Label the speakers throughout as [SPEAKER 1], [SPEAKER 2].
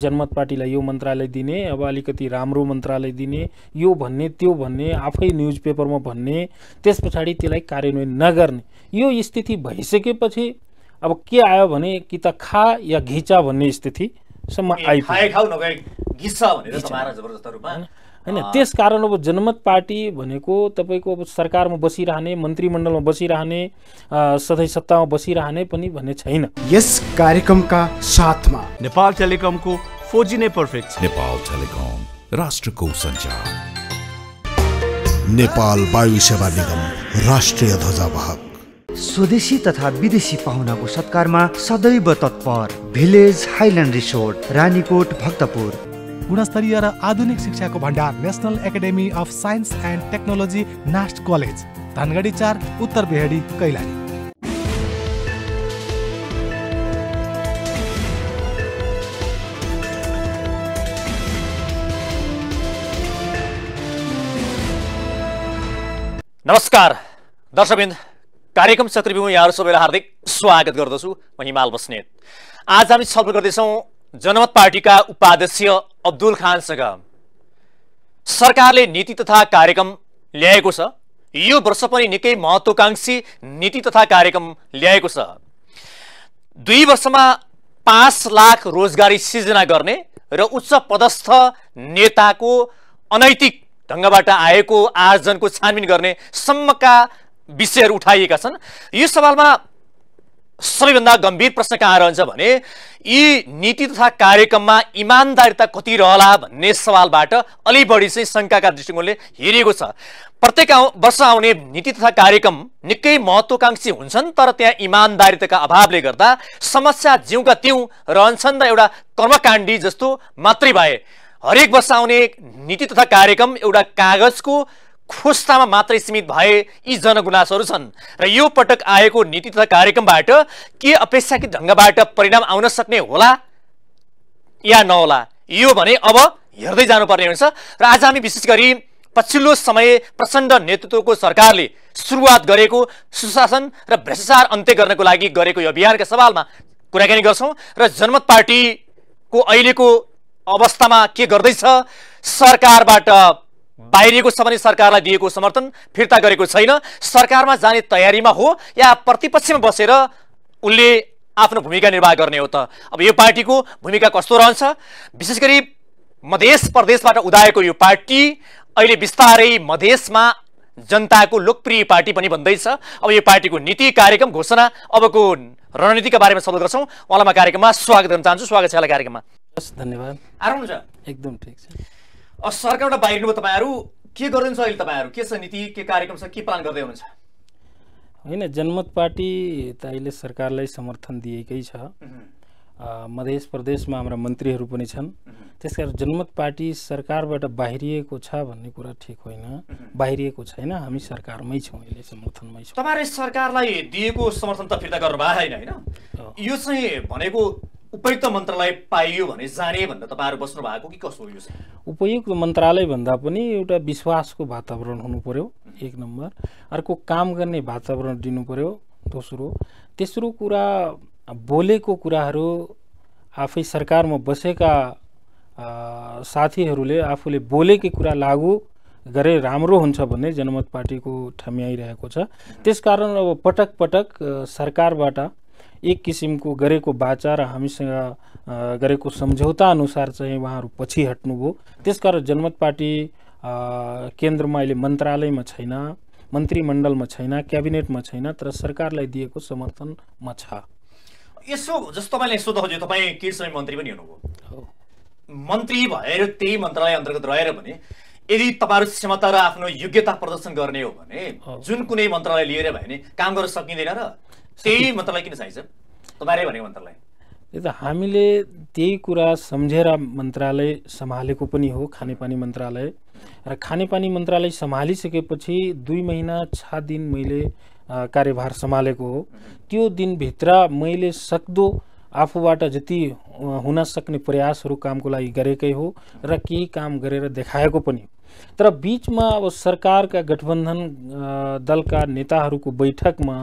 [SPEAKER 1] जनमत पार्टीलाई यो मन्त्रालय दिने, अब अलिकति राम्रो मन्त्रालय दिने, यो भन्ने त्यो भन्ने, आफै न्युज पेपरमा भन्ने, त्यस पछाडि त्यसलाई कार्यान्वयन नगर्ने, यो स्थिति भइसकेपछि अब के आयो भने कि त खा या घिचा भन्ने स्थितिसम्म हैन। त्यस कारण अब जनमत पार्टी भनेको तपाईको अब सरकारमा बसिरहने, मन्त्रीमण्डलमा बसिरहने, सधैँ सत्तामा बसिरहने पनि भन्ने छैन।
[SPEAKER 2] यस कार्यक्रमका साथमा
[SPEAKER 3] नेपाल टेलिकमको 4G नै पर्फेक्ट छ।
[SPEAKER 4] नेपाल टेलिकम, राष्ट्रको सञ्चार।
[SPEAKER 2] नेपाल वायु सेवा निगम, राष्ट्रिय ध्वजावाहक।
[SPEAKER 5] स्वदेशी तथा विदेशी पाहुनाको सत्कारमा सदैव तत्पर village highland resort, Ranikot, Bhaktapur.
[SPEAKER 6] गुणस्तरीय र आधुनिक शिक्षाको भण्डार national academy of science and technology, NAST college, Dhangadhi 4, Uttar बेहडी, Kailali.
[SPEAKER 7] नमस्कार दर्शकवृन्द, कार्यक्रम चक्रव्यूहमा यहाँहरू सबैलाई हार्दिक स्वागत गर्दछु। म हिमाल बस्नेत। आज हामी छलफल गर्दैछौँ जनमत पार्टीका उपाध्यक्ष अब्दुल खानसँग। सरकारले नीति तथा कार्यक्रम ल्याएको छ। यो वर्ष पनि निकै महत्त्वाकांक्षी नीति तथा कार्यक्रम ल्याएको छ। 2 वर्षमा 5 लाख रोजगारी सृजना गर्ने र उच्च पदस्थ नेताको अनैतिक ढङ्गबाट आएको आर्जनको छानबिन गर्ने सम्मका विषयहरू उठाइएका छन्। यो सवालमा सबैभन्दा गम्भीर प्रश्न कहाँ रहन्छ भने यी नीति तथा कार्यक्रममा इमान्दारिता कति रहला भन्ने सवालबाट अलि बढी चाहिँ शङ्काका दृष्टिकोणले हेरिएको छ। प्रत्येक वर्ष आउने नीति तथा कार्यक्रम निकै महत्त्वाकांक्षी हुन्छन्, तर त्यहाँ इमान्दारिताका अभावले गर्दा समस्या ज्यूका त्यों रहन्छन् र एउटा कर्मकाण्डी जस्तो मात्रै भए। हरेक वर्ष आउने नीति तथा कार्यक्रम एउटा कागजको खोस्टामा मात्रै सीमित भए यी जनगुनासोहरू छन् र यो पटक आएको नीति तथा कार्यक्रमबाट के अपेक्षाकृत ढङ्गबाट परिणाम आउन सक्ने होला या नहोला, यो भने अब हेर्दै जानुपर्ने हुन्छ। र आज हामी विशेष गरी पछिल्लो समय प्रचण्ड नेतृत्वको सरकारले सुरुवात गरेको सुशासन र भ्रष्टाचार अन्त्य गर्नको लागि गरेको यो अभियानका सवालमा कुराकानी गर्छौँ र जनमत पार्टीको अहिलेको अवस्थामा के गर्दैछ, सरकारबाट बाहिरिएको छ भने सरकारलाई दिएको समर्थन फिर्ता गरेको छैन, सरकारमा जाने तयारीमा हो या प्रतिपक्षमा बसेर उनले आफ्नो भूमिका निर्वाह गर्ने हो त। अब यो पार्टीको भूमिका कस्तो रहन्छ? विशेष गरी मधेस प्रदेशबाट उदाएको यो पार्टी अहिले बिस्तारै मधेसमा जनताको लोकप्रिय पार्टी पनि बन्दैछ। अब यो पार्टीको नीति कार्यक्रम घोषणा अबको रणनीतिका बारेमा छलफल गर्छौँ। उहाँलाई म कार्यक्रममा स्वागत गर्न चाहन्छु। स्वागत छ यहाँलाई कार्यक्रममा।
[SPEAKER 1] धन्यवाद।
[SPEAKER 7] आराम हुन्छ?
[SPEAKER 1] एकदम ठिक छ।
[SPEAKER 7] सरकारबाट बाहिरिनु तपाईँहरू के गर्नुहुन्छ अहिले? तपाईँहरू के छ नीति, के कार्यक्रम छ, के प्लान गर्दै हुनुहुन्छ?
[SPEAKER 1] होइन, जनमत पार्टी त अहिले सरकारलाई समर्थन दिएकै छ। मध्य प्रदेशमा हाम्रा मन्त्रीहरू पनि छन्। त्यसकारण जनमत पार्टी सरकारबाट बाहिरिएको छ भन्ने कुरा ठिक होइन। बाहिरिएको छैन, हामी सरकारमै छौँ, अहिले समर्थनमै छौँ।
[SPEAKER 7] तपाईँले सरकारलाई दिएको समर्थन त फिर्ता गर्नु भएको होइन? यो चाहिँ भनेको उपयुक्त मन्त्रालय पाइयो भने जाने भनेर तपाईँहरू बस्नु भएको कि कसो? यो
[SPEAKER 1] उपयुक्त मन्त्रालय भन्दा पनि एउटा विश्वासको वातावरण हुनु पर्यो, एक नम्बर। अर्को काम गर्ने वातावरण दिनु पर्यो, दोस्रो। तेस्रो कुरा, बोलेको कुराहरू आफै सरकारमा बसेका साथीहरूले आफूले बोलेकै कुरा लागू गरे राम्रो हुन्छ भन्ने जनमत पार्टीको ठम्याइरहेको छ। त्यसकारण अब पटक पटक सरकारबाट एक किसिमको गरेको बाचा र हामीसँग गरेको सम्झौता अनुसार चाहिँ उहाँहरू पछि हट्नुभयो। त्यसकारण जनमत पार्टी केन्द्रमा अहिले मन्त्रालयमा छैन, मन्त्रीमण्डलमा छैन, क्याबिनेटमा छैन, तर सरकारलाई दिएको समर्थनमा छ।
[SPEAKER 7] यसो जस्तो तपाईँले यसो त तपाईँ केही समय मन्त्री पनि हुनुभयो, मन्त्री भएर त्यही मन्त्रालय अन्तर्गत रहेर भने यदि तपाईँहरू क्षमता र आफ्नो योग्यता प्रदर्शन गर्ने हो भने जुन कुनै मन्त्रालय लिएर भयो भने काम गर्न सकिँदैन र त्यही मन्त्रालय किन चाहिन्छ? तपाईँले भनेको मन्त्रालय
[SPEAKER 1] यो त हामीले त्यही कुरा सम्झेर मन्त्रालय सम्हालेको पनि हो, खानेपानी मन्त्रालय। र खानेपानी मन्त्रालय सम्हालिसकेपछि 2 महिना 6 दिन मैले कार्यभार सम्हालेको हो। त्यो दिनभित्र मैले सक्दो आफूबाट जति हुन सक्ने प्रयासहरू कामको लागि गरेकै हो र केही काम गरेर देखाएको पनि। तर बीचमा अब सरकारका गठबन्धन दलका नेताहरूको बैठकमा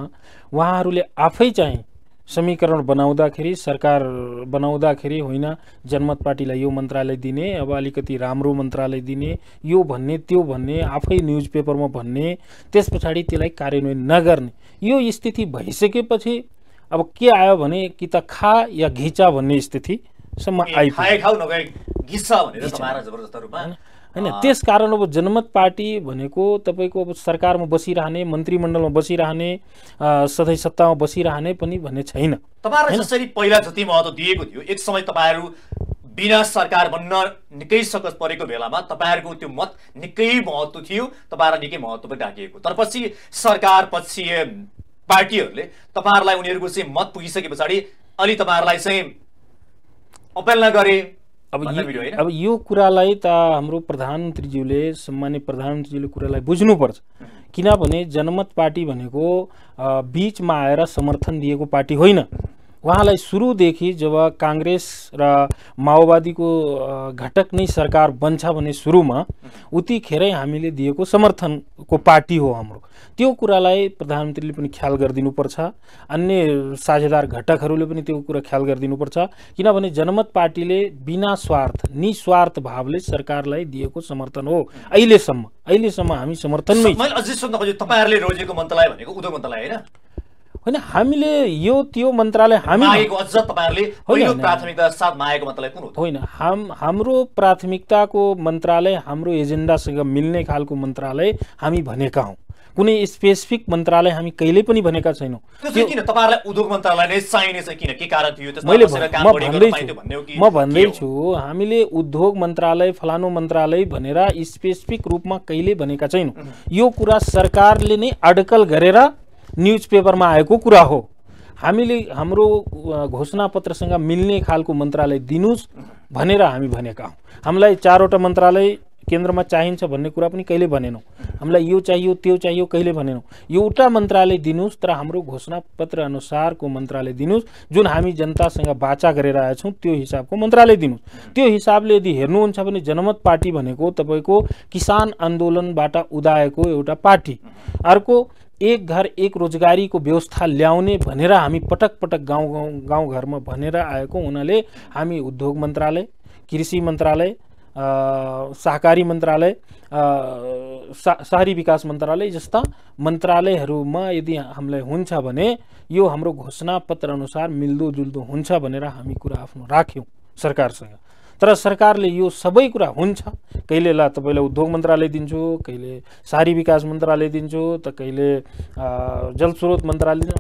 [SPEAKER 1] उहाँहरूले आफै चाहिँ समीकरण बनाउँदाखेरि सरकार बनाउँदाखेरि होइन जनमत पार्टीलाई यो मन्त्रालय दिने, अब अलिकति राम्रो मन्त्रालय दिने, यो भन्ने त्यो भन्ने, आफै न्युज पेपरमा भन्ने, त्यस पछाडि त्यसलाई कार्यान्वयन नगर्ने, यो स्थिति भइसकेपछि अब के आयो भने कि त खा या घिचा भन्ने स्थितिसम्म होइन। त्यस कारण अब जनमत पार्टी भनेको तपाईँको अब सरकारमा बसिरहने, मन्त्रीमण्डलमा बसिरहने, सधैँ सत्तामा बसिरहने पनि भन्ने छैन।
[SPEAKER 7] तपाईँहरूलाई जसरी पहिला जति महत्त्व दिएको थियो, एक समय तपाईँहरू बिना सरकार बन्न निकै सकस परेको बेलामा तपाईँहरूको त्यो मत निकै महत्त्व थियो, तपाईँहरूलाई निकै महत्त्व पनि राखिएको। तर पछि सरकार पक्षीय पार्टीहरूले तपाईँहरूलाई उनीहरूको चाहिँ मत पुगिसके पछाडि अलि तपाईँहरूलाई चाहिँ अपेलना गरे।
[SPEAKER 1] अब यो कुरालाई त हाम्रो प्रधानमन्त्रीज्यूले, सम्मान्य प्रधानमन्त्रीज्यूले कुरालाई बुझ्नुपर्छ। किनभने जनमत पार्टी भनेको बीचमा आएर समर्थन दिएको पार्टी होइन। उहाँलाई सुरुदेखि जब काङ्ग्रेस र माओवादीको घटक नै सरकार बन्छ भने सुरुमा उतिखेरै हामीले दिएको समर्थनको पार्टी हो हाम्रो। त्यो कुरालाई प्रधानमन्त्रीले पनि ख्याल गरिदिनुपर्छ, अन्य साझेदार घटकहरूले पनि त्यो कुरा ख्याल गरिदिनुपर्छ। किनभने जनमत पार्टीले बिना स्वार्थ, निस्वार्थ भावले सरकारलाई दिएको समर्थन हो। अहिलेसम्म हामी समर्थनमै।
[SPEAKER 7] मैले अझै सोध्न खोजेँ, तपाईँहरूले रोजेको मन्त्रालय भनेको उद्योग मन्त्रालय
[SPEAKER 1] होइन? हामीले यो त्यो मन्त्रालय होइन, हाम्रो प्राथमिकताको मन्त्रालय, हाम्रो एजेन्डासँग मिल्ने खालको मन्त्रालय हामी भनेका हौँ। कुनै स्पेसिफिक मन्त्रालय हामी कहिले पनि भनेका छैनौँ। म भन्दैछु हामीले उद्योग मन्त्रालय, फलानु मन्त्रालय भनेर स्पेसिफिक रूपमा कहिले भनेका छैनौँ। यो कुरा सरकारले नै अड्कल गरेर न्युज पेपरमा आएको कुरा हो। हामीले हाम्रो घोषणापत्रसँग मिल्ने खालको मन्त्रालय दिनुस् भनेर हामी भनेका हौँ। हामीलाई 4वटा मन्त्रालय केन्द्रमा चाहिन्छ भन्ने कुरा पनि कहिले भनेनौँ। हामीलाई यो चाहियो त्यो चाहियो कहिले भनेनौँ। एउटा मन्त्रालय दिनुस्, तर हाम्रो घोषणापत्र अनुसारको मन्त्रालय दिनुस्, जुन हामी जनतासँग बाचा गरेर आएछौँ त्यो हिसाबको मन्त्रालय दिनुस्। त्यो हिसाबले यदि हेर्नुहुन्छ भने जनमत पार्टी भनेको तपाईँको किसान आन्दोलनबाट उदाएको एउटा पार्टी। अर्को एक घर एक रोजगारीको व्यवस्था ल्याउने भनेर हामी पटक पटक गाउँघरमा भनेर आएको हुनाले हामी उद्योग मन्त्रालय, कृषि मन्त्रालय, सहकारी मन्त्रालय, शहरी विकास मन्त्रालय जस्ता मन्त्रालयहरूमा यदि हामीलाई हुन्छ भने यो हाम्रो घोषणापत्र अनुसार मिल्दोजुल्दो हुन्छ भनेर हामी कुरा आफ्नो राख्यौँ सरकारसँग। तर सरकारले यो सबै कुरा हुन्छ, कहिले ल तपाईँलाई उद्योग मन्त्रालय दिन्छु, कहिले शहरी विकास मन्त्रालय दिन्छु, त कहिले जलस्रोत मन्त्रालय,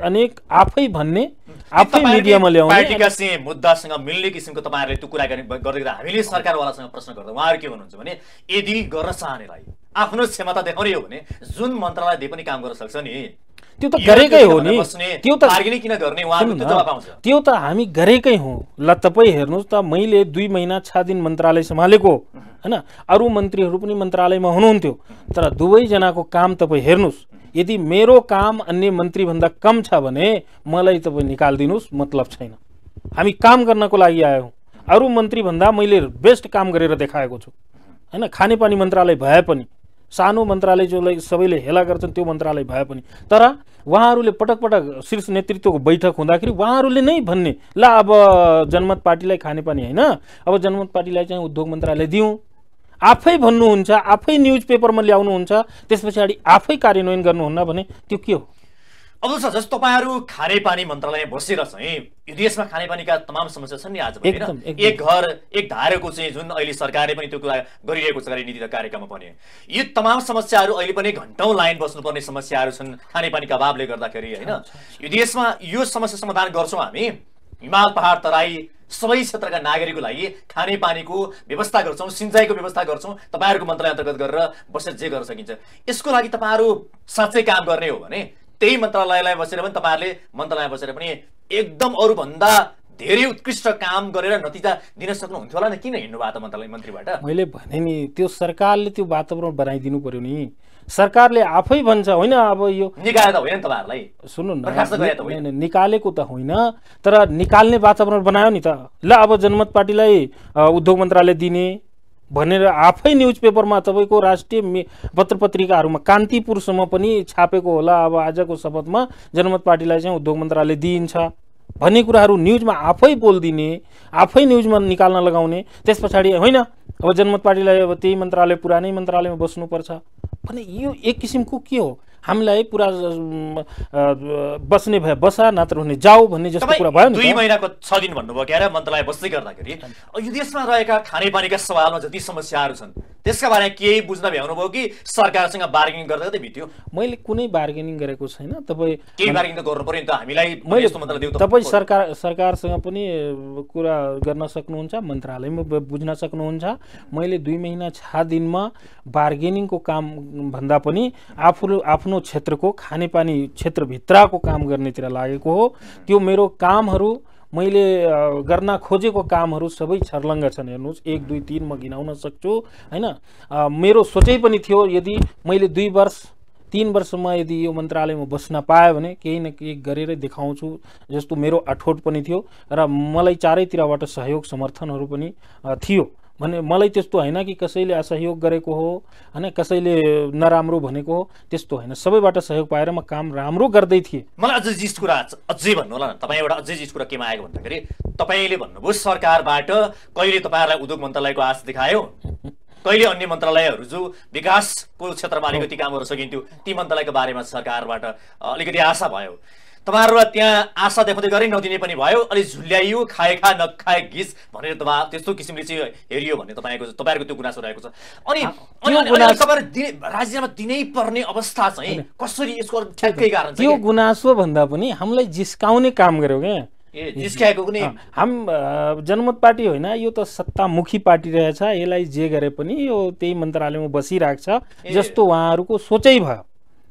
[SPEAKER 1] अनेक आफै भन्ने, आफै मिडियामा ल्याउने
[SPEAKER 7] पार्टीका चाहिँ मुद्दासँग मिल्ने किसिमको तपाईँहरूले त्यो कुरा गर्दै हामीले सरकारवालासँग प्रश्न गर्दा उहाँहरू के भन्नुहुन्छ भने यदि गर्न चाहनेलाई आफ्नो क्षमता देखाउने हो भने जुन मन्त्रालय दिए पनि काम गर्न सक्छ नि,
[SPEAKER 1] त्यो त गरेकै हो नि। त्यो त
[SPEAKER 7] किन गर्ने, उहाँहरुको जवाफ आउँछ।
[SPEAKER 1] त्यो त हामी गरेकै हो। ल तपाईँ हेर्नुहोस् त, मैले 2 महिना 6 दिन मन्त्रालय सम्हालेको हैन, अरू मन्त्रीहरू पनि मन्त्रालयमा हुनुहुन्थ्यो, तर दुवैजनाको काम तपाईँ हेर्नुहोस्। यदि मेरो काम अन्य मन्त्रीभन्दा कम छ भने मलाई तपाईँ निकालिदिनुहोस्, मतलब छैन। हामी काम गर्नको लागि आयौँ। अरू मन्त्रीभन्दा मैले बेस्ट काम गरेर देखाएको छु हैन। खानेपानी मन्त्रालय भए पनि, सानो मन्त्रालय जो सबैले हेला गर्छन् त्यो मन्त्रालय भए पनि, तर उहाँहरूले पटक पटक शीर्ष नेतृत्वको बैठक हुँदाखेरि उहाँहरूले नै भन्ने, ल अब जनमत पार्टीलाई खानेपानी होइन, अब जनमत पार्टीलाई चाहिँ उद्योग मन्त्रालय दिउँ। आफै भन्नुहुन्छ, आफै न्युज पेपरमा ल्याउनुहुन्छ, त्यस पछाडि आफै कार्यान्वयन गर्नुहुन्न भने त्यो के हो?
[SPEAKER 7] अब जस्तो तपाईँहरू खानेपानी मन्त्रालयमा बसेर चाहिँ यो देशमा खानेपानीका तमाम समस्या छन् नि आज पनि, एक घर एक धारेको चाहिँ जुन अहिले सरकारले पनि त्यो कुरा गरिरहेको छ नीति र कार्यक्रममा पनि, यो तमाम समस्याहरू अहिले पनि घण्टौँ लाइन बस्नुपर्ने समस्याहरू छन् खानेपानीका अभावले गर्दाखेरि होइन। यो देशमा यो समस्या समाधान गर्छौँ हामी, हिमाल पहाड तराई सबै क्षेत्रका नागरिकको लागि खानेपानीको व्यवस्था गर्छौँ, सिँचाइको व्यवस्था गर्छौँ, तपाईँहरूको मन्त्रालय अन्तर्गत गरेर बसेर जे गर्न सकिन्छ। यसको लागि तपाईँहरू साँच्चै काम गर्ने हो भने त्यही मन्त्रालयलाई बसेर पनि तपाईँहरूले मन्त्रालयमा बसेर पनि एकदम अरूभन्दा धेरै उत्कृष्ट काम गरेर नतिजा दिन सक्नुहुन्थ्यो होला नि। किन हिँड्नु भएको त मन्त्रीबाट? मैले
[SPEAKER 1] भने नि त्यो सरकारले त्यो वातावरण बनाइदिनु पर्यो नि। सरकारले आफै भन्छ होइन, अब यो
[SPEAKER 7] निकाले त होइन तपाईँहरूलाई,
[SPEAKER 1] सुन्नु न, निकालेको त होइन, तर निकाल्ने वातावरण बनायो नि त। ल अब जनमत पार्टीलाई उद्योग मन्त्रालय दिने भनेर आफै न्युज पेपरमा तपाईँको राष्ट्रिय पत्र पत्रिकाहरूमा कान्तिपुरसम्म पनि छापेको होला। अब आजको शपथमा जनमत पार्टीलाई चाहिँ उद्योग मन्त्रालय दिइन्छ भन्ने कुराहरू न्युजमा आफै बोलिदिने, आफै न्युजमा निकाल्न लगाउने, त्यस पछाडि होइन अब जनमत पार्टीलाई अब त्यही मन्त्रालय पुरानै मन्त्रालयमा बस्नुपर्छ भने यो एक किसिमको के हो? हामीलाई पुरा बस्ने भए बसा, नत्र भने जाऊ भन्ने जस्तो कुरा भयो नि।
[SPEAKER 7] 2 महिनाको 6 दिन भन्नुभयो क्या मन्त्रालय बस्दै गर्दाखेरि यो देशमा रहेका खानेपानीका सवालमा जति समस्याहरू छन् त्यसका बारेमा केही बुझ्न भ्याउनु भयो कि सरकारसँग बार्गेनिङ गर्दै गर्दै बित्यो?
[SPEAKER 1] मैले कुनै बार्गेनिङ गरेको छैन। तपाईँ
[SPEAKER 7] केही बार्गेनिङ त गर्नु पर्यो नि त, हामीलाई
[SPEAKER 1] मैले
[SPEAKER 7] यस्तो मन्त्रालय दिउँ त।
[SPEAKER 1] तपाईँ सरकारसँग पनि कुरा गर्न सक्नुहुन्छ, मन्त्रालयमा बुझ्न सक्नुहुन्छ। मैले 2 महिना 6 दिनमा बार्गेनिङको काम भन्दा पनि आफ्नो क्षेत्रको खानेपानी क्षेत्रभित्रको काम गर्नेतिर लागेको हो। त्यो मेरो कामहरू मैले गर्न खोजेको कामहरू सबै छर्लङ्ग छन्। हेर्नुहोस् 1 2 3 म गिनाउन सक्छु हैन। मेरो सोचै पनि थियो यदि मैले 2 वर्ष 3 वर्षमा यदि यो मन्त्रालयमा बस्न पाएँ भने केही न केही गरेरै देखाउँछु जस्तो मेरो अठोट पनि थियो र मलाई चारैतिरबाट सहयोग समर्थनहरू पनि थियो। भने मलाई त्यस्तो होइन कि कसैले असहयोग गरेको हो हैन, कसैले नराम्रो भनेको हो, त्यस्तो होइन। सबैबाट सहयोग पाएर म काम राम्रो गर्दै थिएँ।
[SPEAKER 7] मलाई अझै जिस कुरा अझै भन्नु होला न, तपाईँ एउटा अझै जिस कुरा केमा आएको भन्दाखेरि तपाईँले भन्नुभयो सरकारबाट कहिले तपाईँहरूलाई उद्योग मन्त्रालयको आश देखायो, कहिले अन्य मन्त्रालयहरू जो विकासको क्षेत्रमा अलिकति कामहरू सकिन्थ्यो ती मन्त्रालयको बारेमा सरकारबाट अलिकति आशा भयो। तपाईँहरूलाई त्यहाँ आशा देखाउँदै गरे नदिने पनि भयो, अलिक झुल्याइयो, खाए खा नखाए घिस भनेर त्यस्तो किसिमले चाहिँ हेरियो भन्ने तपाईँहरूको त्यो गुनासो रहेको छ। अनि तपाईँहरू राजीनामा दिनै पर्ने अवस्था चाहिँ कसरी, यसको ठ्याक्कै कारण
[SPEAKER 1] त्यो गुनासो भन्दा पनि हामीलाई जिस्काउने काम गर्यो क्या।
[SPEAKER 7] जिस्काएको कुनै
[SPEAKER 1] जनमत पार्टी होइन, यो त सत्तामुखी पार्टी रहेछ। यसलाई जे गरे पनि यो त्यही मन्त्रालयमा बसिरहेको छ जस्तो उहाँहरूको सोचै भयो।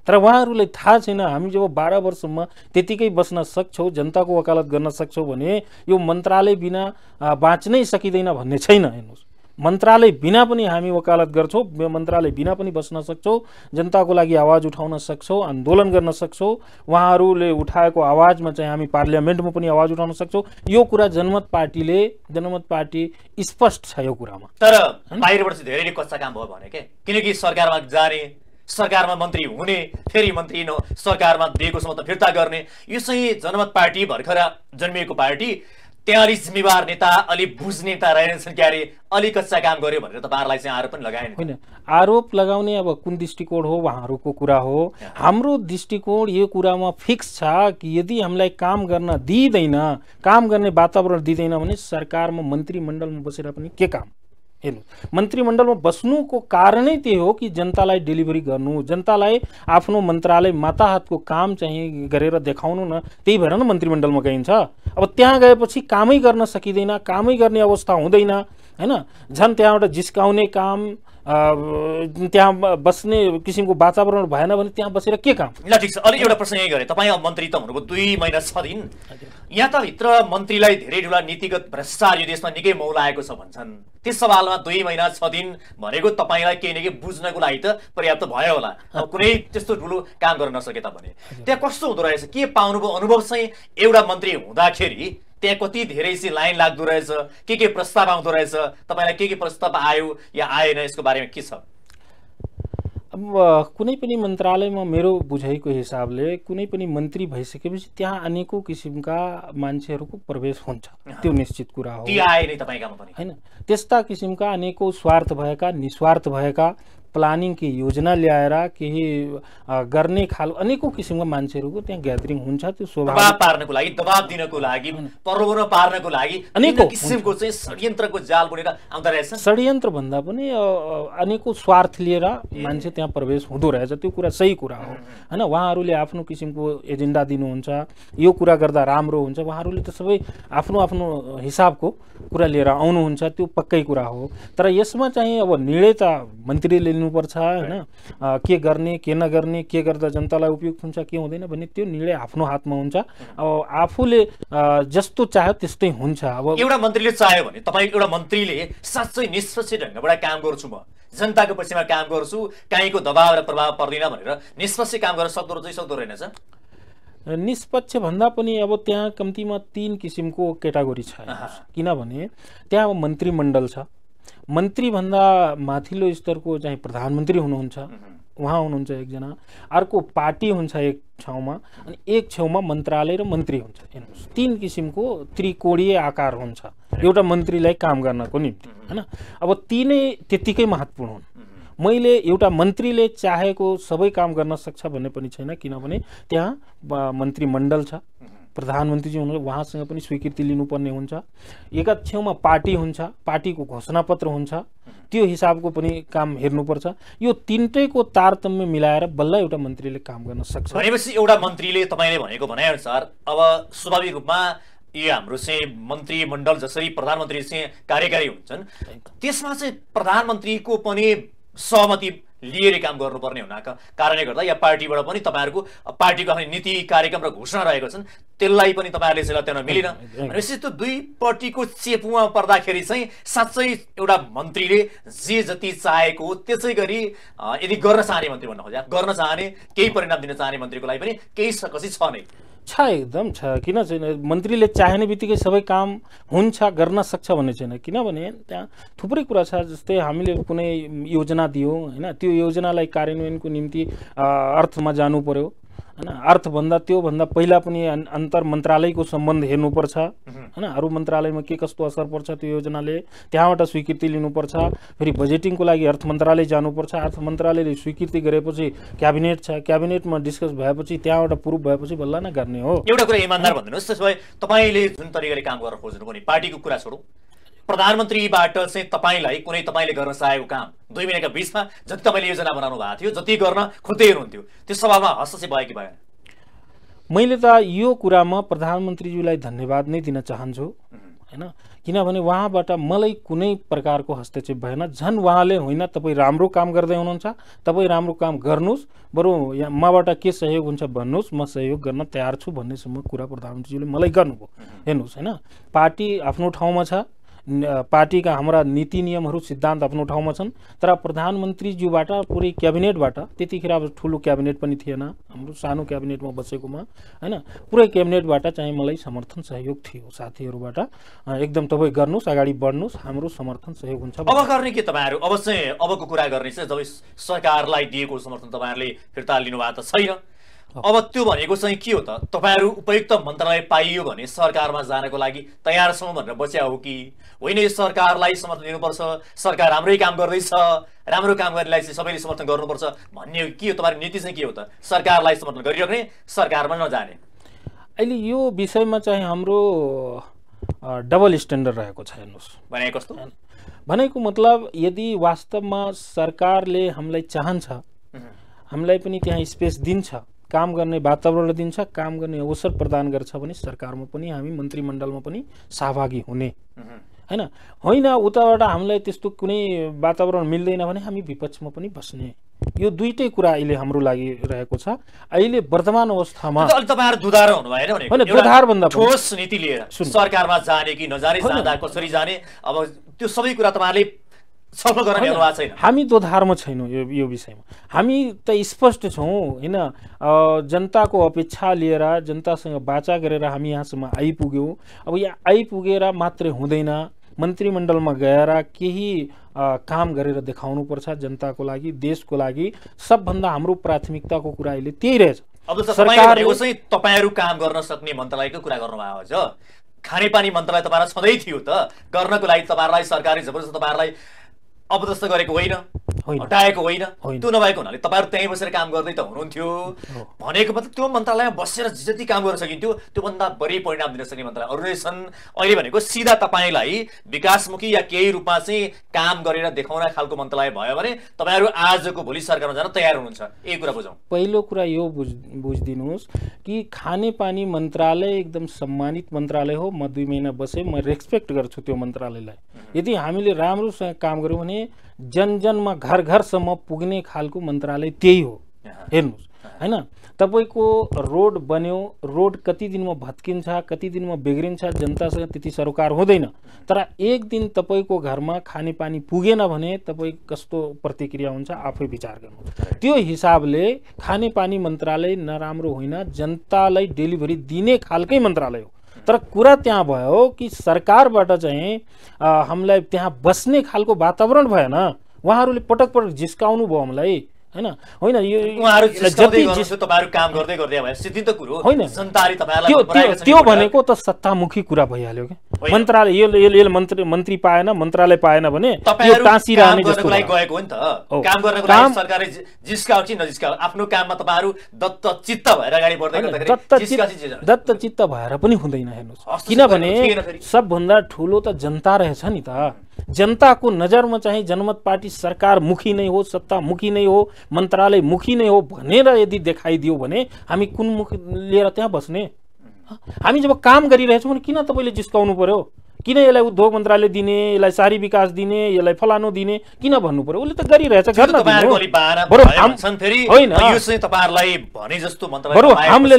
[SPEAKER 1] तर उहाँहरूलाई थाहा छैन हामी जब 12 वर्षमा त्यतिकै बस्न सक्छौँ, जनताको वकालत गर्न सक्छौँ भने यो मन्त्रालय बिना बाँच्नै सकिँदैन भन्ने छैन। हेर्नुहोस् मन्त्रालय बिना पनि हामी वकालत गर्छौँ, मन्त्रालय बिना पनि बस्न सक्छौँ, जनताको लागि आवाज उठाउन सक्छौँ, आन्दोलन गर्न सक्छौँ, उहाँहरूले उठाएको आवाजमा चाहिँ हामी पार्लियामेन्टमा पनि आवाज उठाउन सक्छौँ। यो कुरा जनमत पार्टी स्पष्ट छ यो कुरामा।
[SPEAKER 7] तर बाहिरबाट चाहिँ धेरै नै कच्चा काम भयो भने के, किनकि सरकारमा जाने, सरकारमा मन्त्री हुने, फेरि मन्त्री सरकारमा दिएको समत फिर्ता गर्ने, यो चाहिँ जनमत पार्टी भर्खर जन्मिएको पार्टी, त्यहाँ अलिक जिम्मेवार नेता, अलिक बुझ्ने नेता रहेनछन् क्यारे, अलिक कच्चा काम गर्यो भनेर तपाईँहरूलाई चाहिँ आरोप पनि लगाएन?
[SPEAKER 1] होइन, आरोप लगाउने अब कुन दृष्टिकोण हो उहाँहरूको कुरा हो। हाम्रो दृष्टिकोण यो कुरामा फिक्स छ कि यदि हामीलाई काम गर्न दिइँदैन, काम गर्ने वातावरण दिँदैन भने सरकारमा मन्त्रीमण्डलमा बसेर पनि के काम? हेर्नु, मन्त्रीमण्डलमा बस्नुको कारणै त्यही हो कि जनतालाई डेलिभरी गर्नु, जनतालाई आफ्नो मन्त्रालय माताहतको काम चाहिँ गरेर देखाउनु न। त्यही भएर न मन्त्रीमण्डलमा गइन्छ। अब त्यहाँ गएपछि कामै गर्न सकिँदैन, कामै गर्ने अवस्था हुँदैन हैन। झन् त्यहाँबाट जिस्काउने काम, त्यहाँ बस्ने किसिमको वातावरण भएन भने त्यहाँ बसेर के काम?
[SPEAKER 7] ल ठिक छ, अलिक एउटा प्रश्न यही गरेँ। तपाईँ अब मन्त्री त हुनुभयो 2 महिना 6 दिन, यहाँ त भित्र मन्त्रीलाई धेरै ठुला नीतिगत भ्रष्टाचार यो देशमा निकै मौलाएको छ भन्छन्। त्यस सवालमा 2 महिना 6 दिन भनेको तपाईँलाई केही न केही बुझ्नको लागि त पर्याप्त भयो होला। अब कुनै त्यस्तो ठुलो काम गर्न नसके तापनि त्यहाँ कस्तो हुँदो रहेछ, के पाउनुभयो अनुभव चाहिँ? एउटा मन्त्री हुँदाखेरि त्यहाँ कति धेरै चाहिँ लाइन लाग्दो रहेछ, के प्रस्ताव आउँदो रहेछ, तपाईँलाई के प्रस्ताव आयो या आएन, यसको बारेमा के छ?
[SPEAKER 1] अब कुनै पनि मन्त्रालयमा मेरो बुझाइको हिसाबले कुनै पनि मन्त्री भइसकेपछि त्यहाँ अनेकौं किसिमका मान्छेहरूको प्रवेश हुन्छ, त्यो निश्चित कुरा हो।
[SPEAKER 7] ती आए नै तपाईकामा पनि
[SPEAKER 1] हैन, त्यस्ता किसिमका अनेकौं स्वार्थ भएका, निस्वार्थ भएका, प्लानिङ की योजना ल्याएर केही गर्ने खालको अनेकौं किसिमका मान्छेहरूको त्यहाँ ग्यादरिङ हुन्छ। त्यो
[SPEAKER 7] दबाब पार्नको लागि, दबाब दिनको लागि, प्रलोभन पार्नको लागि अनेकौं किसिमको चाहिँ षड्यन्त्रको जाल बुनेर आउँदा रहेछ।
[SPEAKER 1] षड्यन्त्र भन्दा पनि अनेकौं स्वार्थ लिएर मान्छे त्यहाँ प्रवेश हुँदो रहेछ, त्यो कुरा सही कुरा हो हैन। उहाँहरूले आफ्नो किसिमको एजेन्डा दिनुहुन्छ, यो कुरा गर्दा राम्रो हुन्छ, उहाँहरूले त सबै आफ्नो आफ्नो हिसाबको कुरा लिएर आउनुहुन्छ, त्यो पक्कै कुरा हो। तर यसमा चाहिँ अब निर्णय त मन्त्रीले लिनुपर्छ हैन, के गर्ने के नगर्ने, के गर्दा जनतालाई उपयुक्त हुन्छ के हुँदैन भन्ने त्यो निर्णय आफ्नो हातमा हुन्छ। अब आफूले जस्तो चाह्यो त्यस्तै हुन्छ। अब
[SPEAKER 7] एउटा मन्त्रीले चाह्यो भने, तपाईँ एउटा मन्त्रीले साँच्चै निष्पक्ष ढङ्गबाट काम गर्छु, म जनताको पक्षमा काम गर्छु, काहीँको दबाव र प्रभाव पर्दैन भनेर निष्पक्ष काम गर्न सक्दो रहेछ सक्दो रहेनछ?
[SPEAKER 1] निष्पक्ष भन्दा पनि अब त्यहाँ कम्तीमा 3 किसिमको क्याटेगोरी छ। किनभने त्यहाँ अब मन्त्रीमण्डल छ, मन्त्रीभन्दा माथिल्लो स्तरको चाहिँ प्रधानमन्त्री हुनुहुन्छ, उहाँ हुनुहुन्छ एकजना, अर्को पार्टी हुन्छ एक ठाउँमा, अनि एक छेउमा मन्त्रालय र मन्त्री हुन्छ। हेर्नुहोस्, 3 किसिमको त्रिकोणीय आकार हुन्छ एउटा मन्त्रीलाई काम गर्नको निम्ति, हैन। अब तीनै त्यतिकै महत्त्वपूर्ण हुन्। मैले एउटा मन्त्रीले चाहेको सबै काम गर्न सक्छ भन्ने पनि छैन, किनभने त्यहाँ मन्त्रीमण्डल छ, प्रधानमन्त्रीजी हुनुहुन्छ, उहाँसँग पनि स्वीकृति लिनुपर्ने हुन्छ। एका छेउमा पार्टी हुन्छ, पार्टीको घोषणापत्र हुन्छ, त्यो हिसाबको पनि काम हेर्नुपर्छ। यो तीनटैको तारतम्य मिलाएर बल्ल एउटा मन्त्रीले काम गर्न सक्छ।
[SPEAKER 7] भनेपछि एउटा मन्त्रीले तपाईँले भनेको भनाइअनुसार अब स्वाभाविक रूपमा यो हाम्रो चाहिँ मन्त्रीमण्डल जसरी प्रधानमन्त्री चाहिँ कार्यकारी हुन्छन्, त्यसमा चाहिँ प्रधानमन्त्रीको पनि सहमति लिएर काम गर्नुपर्ने हुनाका कारणले गर्दा या पार्टीबाट पनि तपाईँहरूको पार्टीको आफ्नै नीति कार्यक्रम र घोषणा रहेको छन्, त्यसलाई पनि तपाईँहरूले चाहिँ लत्याउन मिलेन। भनेपछि त्यो दुईपट्टिको चेपुमा पर्दाखेरि चाहिँ साँच्चै एउटा मन्त्रीले जे जति चाहेको त्यसै गरी यदि गर्न चाहने मन्त्री भन्न खोजे, गर्न चाहने केही परिणाम दिन चाहने मन्त्रीको लागि पनि केही सकसी छ नै?
[SPEAKER 1] छ, एकदम छ। किन छैन? मन्त्रीले चाहने बित्तिकै सबै काम हुन्छ, गर्न सक्छ भन्ने छैन। किनभने त्यहाँ थुप्रै कुरा छ। जस्तै हामीले कुनै योजना दियौँ, हैन, त्यो योजनालाई कार्यान्वयनको निम्ति अर्थमा जानु पर्यो, हैन। अर्थभन्दा त्योभन्दा पहिला पनि अन्तर मन्त्रालयको सम्बन्ध हेर्नुपर्छ, हैन। अरू मन्त्रालयमा के कस्तो असर पर्छ त्यो योजनाले, त्यहाँबाट स्वीकृति लिनुपर्छ। फेरि बजेटिङको लागि अर्थ मन्त्रालय जानुपर्छ, अर्थ मन्त्रालयले स्वीकृति गरेपछि क्याबिनेट छ, क्याबिनेटमा डिस्कस भएपछि त्यहाँबाट प्रुभ भएपछि बल्ल नै गर्ने हो।
[SPEAKER 7] एउटा कुरा इमानदार भनिदिनुहोस्, त्यसो भए तपाईँले जुन तरिकाले काम गर्न खोज्नु पनि, पार्टीको कुरा छोडौँ, प्रधानमन्त्रीबाट चाहिँ तपाईँलाई कुनै तपाईँले गर्न चाहेको काम 2 महिनाका बिचमा जति तपाईँले योजना बनाउनु भएको थियो, जति गर्न खोज्दै हुनुहुन्थ्यो, त्यो सभामा हस्तक्षेप भयो कि भएन?
[SPEAKER 1] मैले त यो कुरामा प्रधानमन्त्रीज्यूलाई धन्यवाद नै दिन चाहन्छु, हैन। किनभने उहाँबाट मलाई कुनै प्रकारको हस्तक्षेप भएन। झन् उहाँले होइन तपाईँ राम्रो काम गर्दै हुनुहुन्छ, तपाईँ राम्रो काम गर्नुहोस्, बरु मबाट के सहयोग हुन्छ भन्नुहोस्, म सहयोग गर्न तयार छु भन्नेसम्म कुरा प्रधानमन्त्रीज्यूले मलाई गर्नुभयो। हेर्नुहोस्, हैन, पार्टी आफ्नो ठाउँमा छ, पार्टीका हाम्रा नीति नियमहरू सिद्धान्त आफ्नो ठाउँमा छन्, तर प्रधानमन्त्रीज्यूबाट पुरै क्याबिनेटबाट, त्यतिखेर अब ठुलो क्याबिनेट पनि थिएन, हाम्रो सानो क्याबिनेटमा बसेकोमा, हैन, पुरै क्याबिनेटबाट चाहिँ मलाई समर्थन सहयोग थियो साथीहरूबाट। एकदम तपाईँ गर्नुहोस्, अगाडि बढ्नुहोस्, हाम्रो समर्थन सहयोग हुन्छ।
[SPEAKER 7] अब गर्ने के तपाईँहरू? अब चाहिँ अबको कुरा गर्ने चाहिँ जब सरकारलाई दिएको समर्थन तपाईँहरूले फिर्ता लिनुभएको त छैन, अब त्यो भनेको चाहिँ के हो त? तपाईँहरू उपयुक्त मन्त्रालय पाइयो भने सरकारमा जानको लागि तयार छौँ भनेर बच्या हो कि होइन? यो सरकारलाई समर्थन दिनुपर्छ, सरकार राम्रै काम गर्दैछ, राम्रो काम गर्नेलाई चाहिँ सबैले समर्थन गर्नुपर्छ भन्ने के हो? तपाईँको नीति चाहिँ के हो त? सरकारलाई समर्थन गरिराख्ने, सरकारमा नजाने?
[SPEAKER 1] अहिले यो विषयमा चाहिँ हाम्रो डबल स्ट्यान्डर्ड रहेको छ। हेर्नुहोस्,
[SPEAKER 7] भनेको कस्तो?
[SPEAKER 1] भनेको मतलब यदि वास्तवमा सरकारले हामीलाई चाहन्छ, हामीलाई पनि त्यहाँ स्पेस दिन्छ, काम गर्ने वातावरण दिन्छ, काम गर्ने अवसर प्रदान गर्छ भने सरकारमा पनि हामी मन्त्रीमण्डलमा पनि सहभागी हुने, हैन। होइन उताबाट हामीलाई त्यस्तो कुनै वातावरण मिल्दैन भने हामी विपक्षमा पनि बस्ने। यो दुईटै कुरा अहिले हाम्रो लागि रहेको छ। अहिले वर्तमान अवस्थामा
[SPEAKER 7] तपाईँहरू दुधारो हुनु भएन भने?
[SPEAKER 1] होइन, दुधार भन्दा
[SPEAKER 7] ठोस नीति लिएर सरकारमा जाने कि नजाने, जाँदा कसरी जाने, अब त्यो सबै कुरा तपाईँहरूले छलफल गर्न भ्याउनु भएको छैन? हामी
[SPEAKER 1] दोधारमा छैनौँ यो विषयमा। हामी त स्पष्ट छौँ, हैन। जनताको अपेक्षा लिएर, जनतासँग बाचा गरेर हामी यहाँसम्म आइपुग्यौँ। अब यहाँ आइपुगेर मात्रै हुँदैन, मन्त्रीमण्डलमा गएर केही काम गरेर देखाउनुपर्छ जनताको लागि, देशको लागि। सबभन्दा हाम्रो प्राथमिकताको कुरा अहिले त्यही रहेछ।
[SPEAKER 7] अब सरकारले चाहिँ तपाईँहरू काम गर्न सक्ने मन्त्रालयको कुरा गर्नुभएको छ। खानेपानी मन्त्रालय तपाईँलाई छँदै थियो त, गर्नको लागि तपाईँहरूलाई सरकारले जबरजस्ती तपाईँहरूलाई अबदस्त गरेको होइन, हटाएको होइन। त्यो नभएको हुनाले तपाईँहरू त्यहीँ बसेर काम गर्दै त हुनुहुन्थ्यो। भनेको मतलब त्यो मन्त्रालयमा बसेर जति काम गर्न सकिन्थ्यो त्योभन्दा बढी परिणाम दिन सक्ने मन्त्रालय अरू नै छन्। अहिले भनेको सिधा तपाईँलाई विकासमुखी या केही रूपमा चाहिँ काम गरेर देखाउन खालको मन्त्रालय भयो भने तपाईँहरू आजको भोलि सरकारमा जान तयार हुनुहुन्छ। यही कुरा बुझौँ।
[SPEAKER 1] पहिलो कुरा यो बुझिदिनुहोस् कि खानेपानी मन्त्रालय एकदम सम्मानित मन्त्रालय हो। म 2 महिना बसेँ, म रेस्पेक्ट गर्छु त्यो मन्त्रालयलाई। यदि हामीले राम्रोसँग काम गऱ्यौँ भने जनजनमा घर घरसम्म पुग्ने खालको मन्त्रालय त्यही हो। हेर्नुहोस्, हैन, तपाईको रोड बन्यो, रोड कति दिनमा भत्किन्छ, कति दिनमा बिग्रिन्छ, जनतासँग त्यति सरोकार हुँदैन। तर एक दिन तपाईको घरमा खानेपानी पुगेन भने तपाई कस्तो प्रतिक्रिया हुन्छ आफै विचार गर्नु। त्यो हिसाबले खानेपानी मन्त्रालय नराम्रो होइन, जनतालाई डेलिभरी दिने खालकै मन्त्रालय हो। तर कुरा त्यहाँ भयो कि सरकारबाट चाहिँ हामीलाई त्यहाँ बस्ने खालको वातावरण भएन। उहाँहरूले पटक पटक जिस्काउनु भयो हामीलाई हैन होइन यो
[SPEAKER 7] उहाँहरु जिस्काउँदै गर्नुहुन्छ तपाईहरु काम गर्दै गर्दै भए सिद्धित कुरा हो जनताले तपाईहरुलाई बनाएको छ
[SPEAKER 1] त्यो भनेको त सत्तामुखी कुरा भइहाल्यो के मन्त्रालय यो मन्त्री पाएन मन्त्रालय पाएन भने यो टाँसी रहने जस्तो
[SPEAKER 7] लागि गएको हो नि त काम गर्नको लागि सरकारले जिस्काउ कि नजिस्काउ आफ्नो काममा तपाईहरु दत्तचित्त भएर अगाडि बढ्दै गर्दाखेरि
[SPEAKER 1] दत्तचित्त भएर पनि हुँदैन हेर्नुस् किनभने सबभन्दा ठूलो त जनता रहेछ नि त जनताको नजरमा चाहिँ जनमत पार्टी सरकार मुखी नै हो सत्ता मुखी नै हो मन्त्रालय मुखी नै हो भनेर यदि देखाइदियो भने हामी कुन मुख लिएर त्यहाँ बस्ने हामी जब काम गरिरहेछौँ भने किन तपाईले जिस्काउनु पर्यो किन यसलाई उद्योग मन्त्रालय दिने यसलाई शहरी विकास दिने यसलाई फलानो दिने किन भन्नु पर्यो उसले त गरिरहेछ गर्न दिनु
[SPEAKER 7] बरु हम फेरि यो चाहिँ तपाईहरुलाई भने जस्तो मन्त्रालय
[SPEAKER 1] बरु हामीले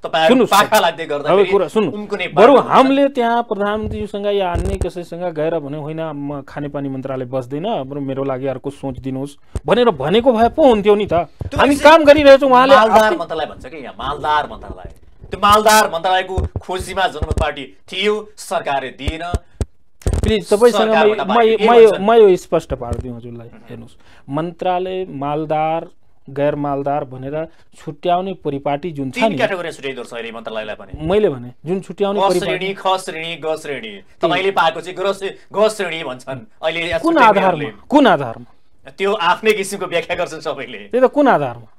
[SPEAKER 7] तपाईहरु पाखा लाग्दै गर्दा
[SPEAKER 1] फेरि बरु हामीले त्यहाँ प्रधानमन्त्रीसँग या अन्य कसैसँग गएर भने होइन म खानेपानी मन्त्रालय बस्दैन बरु मेरो लागि अर्को सोच दिनुहोस् भनेर भनेको भए पो हुन्थ्यो नि त हामी काम गरिरहेछौँ उहाँले
[SPEAKER 7] मालदार मन्त्रालय भन्छ के यहाँ मालदार मन्त्रालय त्यो मालदार मन्त्रालयको खोजीमा जनमत पार्टी थियो सरकारले दिएन
[SPEAKER 1] प्लिज तपाईसँग म यो स्पष्ट पार्दिउँ हजुरलाई हेर्नुस् मन्त्रालय मालदार गैर मालदार भनेर छुट्याउने परिपाटी जुन छ नि
[SPEAKER 7] क्याटेगोरी छुट्याइदो छ अहिले मन्त्रालयलाई पनि
[SPEAKER 1] मैले भने जुन छुट्याउने
[SPEAKER 7] परिपाटी ख श्रेणी ग श्रेणी तपाईले पाएको चाहिँ ग श्रेणी भन्छन् अहिले
[SPEAKER 1] कुन आधारमा
[SPEAKER 7] त्यो आफ्नै किसिमको व्याख्या गर्छन् सबैले
[SPEAKER 1] त्यही त कुन आधारमा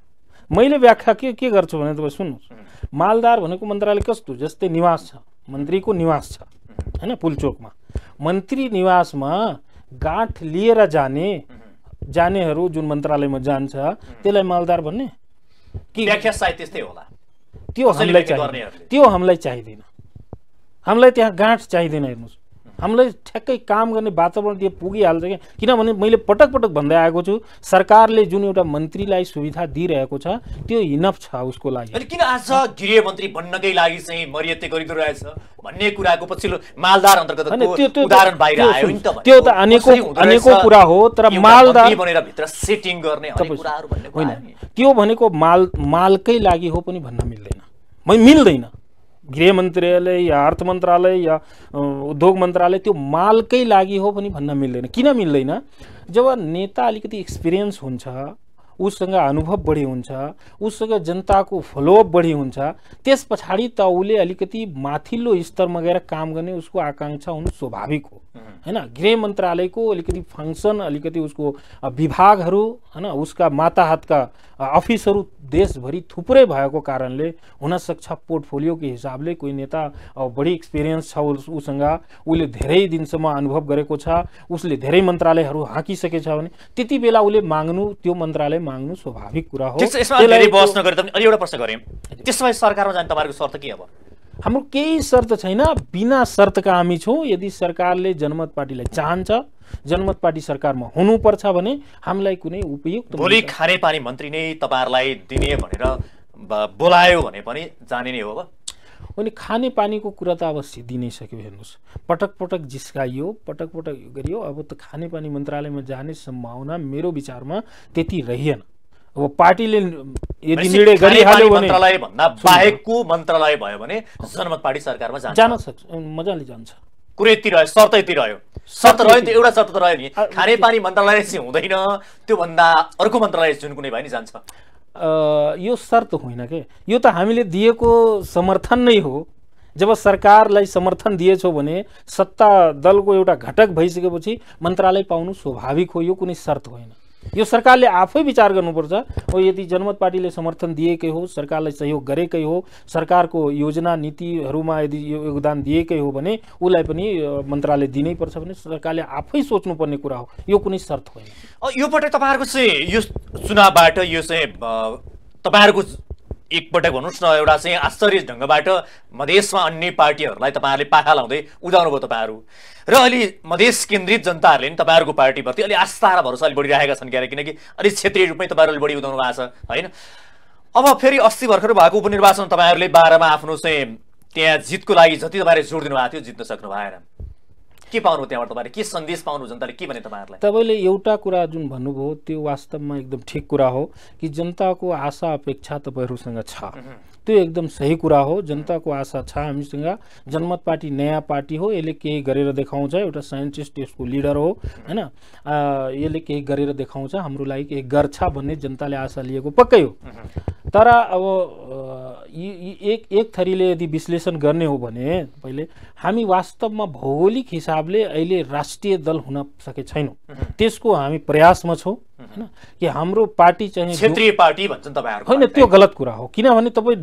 [SPEAKER 1] मैले व्याख्या के गर्छु भने तपाईँ सुन्नुहोस् मालदार भनेको मन्त्रालय कस्तो जस्तै निवास छ मन्त्रीको निवास छ हैन पुलचोकमा मन्त्री निवासमा गाँठ लिएर जानेहरू जुन मन्त्रालयमा जान्छ त्यसलाई मालदार भन्ने
[SPEAKER 7] कि व्याख्या सायद त्यस्तै होला
[SPEAKER 1] त्यो हामीलाई चाहिदैन हामीलाई त्यहाँ गाँठ चाहिदैन हेर्नुस् हामीलाई ठ्याक्कै काम गर्ने वातावरण त्यो पुगिहाल्छ क्या किनभने मैले पटक पटक भन्दै आएको छु सरकारले जुन एउटा मन्त्रीलाई सुविधा दिइरहेको छ त्यो इनफ छ उसको लागि
[SPEAKER 7] अनि किन आज गृह मन्त्री बन्नकै लागि चाहिँ मर्यादा गरिरहेछ भन्ने कुराको पछिल्लो मालदार अन्तर्गतको उदाहरण बाहिर आयो नि त
[SPEAKER 1] त्यो त अनेकौं कुरा हो तर मालदार
[SPEAKER 7] बनेर भित्र सेटिङ गर्ने हरेक कुराहरु भन्ने
[SPEAKER 1] होइन त्यो भनेको मालकै लागि हो पनि भन्न मिल्दैन गृह मन्त्रालय या अर्थ मन्त्रालय या उद्योग मन्त्रालय त्यो मालकै लागि हो पनि भन्न मिल्दैन किन मिल्दैन जब नेता अलिकति एक्सपिरियन्स हुन्छ उसँग अनुभव बढी हुन्छ उसँग जनताको फलोअप बढी हुन्छ त्यस पछाडि त उले अलिकति माथिल्लो स्तरमा गएर काम गर्ने उसको आकांक्षा हुनु स्वाभाविक हो हैन गृह मन्त्रालयको अलिकति फंक्सन अलिकति उसको विभागहरू हैन उसका माताहतका अफिसहरू देशभरि थुप्रै भएको कारणले हुन सक्छ पोर्टफोलियोको हिसाबले कोही नेता बढी एक्सपिरियन्स छ उसँग उले धेरै दिनसम्म अनुभव गरेको छ उसले धेरै मन्त्रालयहरू हाकिसकेछ भने त्यति बेला उले माग्नु त्यो मन्त्रालय माग्नु स्वाभाविक कुरा हो
[SPEAKER 7] त्यसलाई बस्न गरे त अलि एउटा प्रश्न गरे त्यसमै सरकारमा जाने तपाईहरुको शर्त के अब
[SPEAKER 1] हाम्रो केही शर्त छैन बिना शर्तका हामी छौं यदि सरकारले जनमत पार्टीलाई चाहन्छ जनमत पार्टी सरकारमा हुनुपर्छ भने हामीलाई कुनै उपयुक्त
[SPEAKER 7] भोलि खानेपानी मन्त्री नै तपाईहरुलाई दिने भनेर बोलायो भने पनि जाने नै हो अब
[SPEAKER 1] अनि खानेपानीको कुरा त अब सिद्धि नै सक्यो हेर्नुस् पटक पटक जिस्काइयो पटक पटक गरियो अब त खानेपानी मन्त्रालयमा जाने सम्भावना मेरो विचारमा त्यति रहिएन अब पार्टीले यदि निर्णय गरिहाल्यो भने
[SPEAKER 7] मन्त्रालय भन्दा बाहेकको मन्त्रालय भयो भने जनमत पार्टी सरकारमा
[SPEAKER 1] जान सक्छ मजाले जान्छ
[SPEAKER 7] कुरै यति रह्यो शर्त यति रह्यो शर्त रह्यो नि एउटा शर्त त रह्यो नि खानेपानी मन्त्रालय चाहिँ हुँदैन त्यो भन्दा अर्को मन्त्रालय जुन कुनै भए नि जान्छ
[SPEAKER 1] यो शर्त होइन के यो त हामीले दिएको समर्थन नै हो जब सरकारलाई समर्थन दिएछौ भने सत्ता दलको एउटा घटक भइसकेपछि मन्त्रालय पाउनु स्वाभाविक हो यो कुनै शर्त होइन यो सरकारले आफै विचार गर्नुपर्छ हो यदि जनमत पार्टीले समर्थन दिएकै हो सरकारलाई सहयोग गरेकै हो सरकारको योजना नीतिहरुमा यदि योगदान दिएकै हो भने उलाई पनि मन्त्रालय दिनै पर्छ भने सरकारले आफै सोच्नुपर्ने कुरा हो यो कुनै शर्त होइन
[SPEAKER 7] यो पटक तपाईहरुको चाहिँ यो चुनावबाट यो चाहिँ तपाईहरुको एकपटक भन्नुस् न एउटा चाहिँ आश्चर्य ढंगबाट मधेसमा अन्य पार्टीहरुलाई तपाईहरुले पाखा लाउँदै उदाउनु भयो तपाईहरु र अलि मधेस केन्द्रित जनताहरुले नि तपाईहरुको पार्टीप्रति अलि आस्था र भरोसा अलि बढिरहेका छन् किनकि अलि क्षेत्रीय रूपमै तपाईहरुले बढी उदाउनु भएको छ हैन अब फेरि 80 भर्खर भएको उपनिर्वाचन तपाईहरुले 12 मा आफ्नो चाहिँ त्यहाँ जितको लागि जति तपाईहरुले जोड दिनु भएको थियो जित्न सक्नु भएन के पाउनु त्यहाँबाट तपाईँले के सन्देश पाउनु जनताले के भने तपाईँहरूलाई
[SPEAKER 1] तपाईँले एउटा कुरा जुन भन्नुभयो त्यो वास्तवमा एकदम ठिक कुरा हो कि जनताको आशा अपेक्षा तपाईँहरूसँग छ त्यो एकदम सही कुरा हो जनताको आशा छ हामीसँग जनमत पार्टी नयाँ पार्टी हो यसले केही गरेर देखाउँछ एउटा साइन्टिस्ट यसको लिडर हो हैन यसले केही गरेर देखाउँछ हाम्रो लागि केही गर्छ भन्ने जनताले आशा लिएको पक्कै हो तर अब एक थरीले यदि विश्लेषण गर्ने हो भने पहिले हामी वास्तवमा भौगोलिक हिसाबले अहिले राष्ट्रिय दल हुन सके छैनौं त्यसको हामी प्रयासमा छौं हैन कि हाम्रो पार्टी चाहिँ
[SPEAKER 7] क्षेत्रीय पार्टी भन्छन् तपाईहरु
[SPEAKER 1] हैन त्यो गलत कुरा हो किनभने तपाई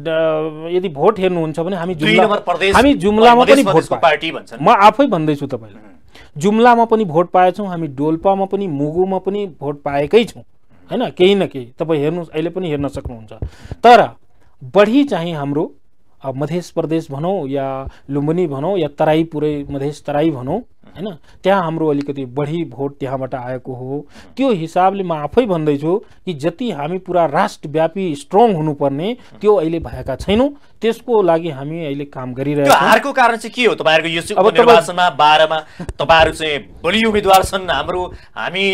[SPEAKER 1] यदि भोट हेर्नुहुन्छ भने हामी जुम्लामा पनि भोट
[SPEAKER 7] पार्टी भन्छन्
[SPEAKER 1] म आफै भन्दै छु तपाईलाई जुम्लामा पनि भोट पाएछौं हामी डोल्पामा पनि मुगुमा पनि भोट पाएकै छौं हैन केही न केही तपाई हेर्नु अहिले पनि हेर्न सक्नुहुन्छ तर बढी चाहिँ हाम्रो मध्य प्रदेश भनौं या लुम्बिनी भनौं या तराई पुरै मध्य तराई भनौं हैन त्यहाँ हाम्रो अलिकति बढी भोट त्यहाँबाट आएको हो त्यो हिसाबले म आफै भन्दै छु कि जति हामी पुरा राष्ट्रव्यापी स्ट्रङ हुनुपर्ने त्यो अहिले भएका छैनौं त्यसको लागि हामी अहिले काम गरिरहेका छौं
[SPEAKER 7] हारको कारण चाहिँ के हो तपाईहरुको यो उपनिर्वाचनमा 12 मा तपाईहरु चाहिँ बलियो उम्मेदवार छन् हामी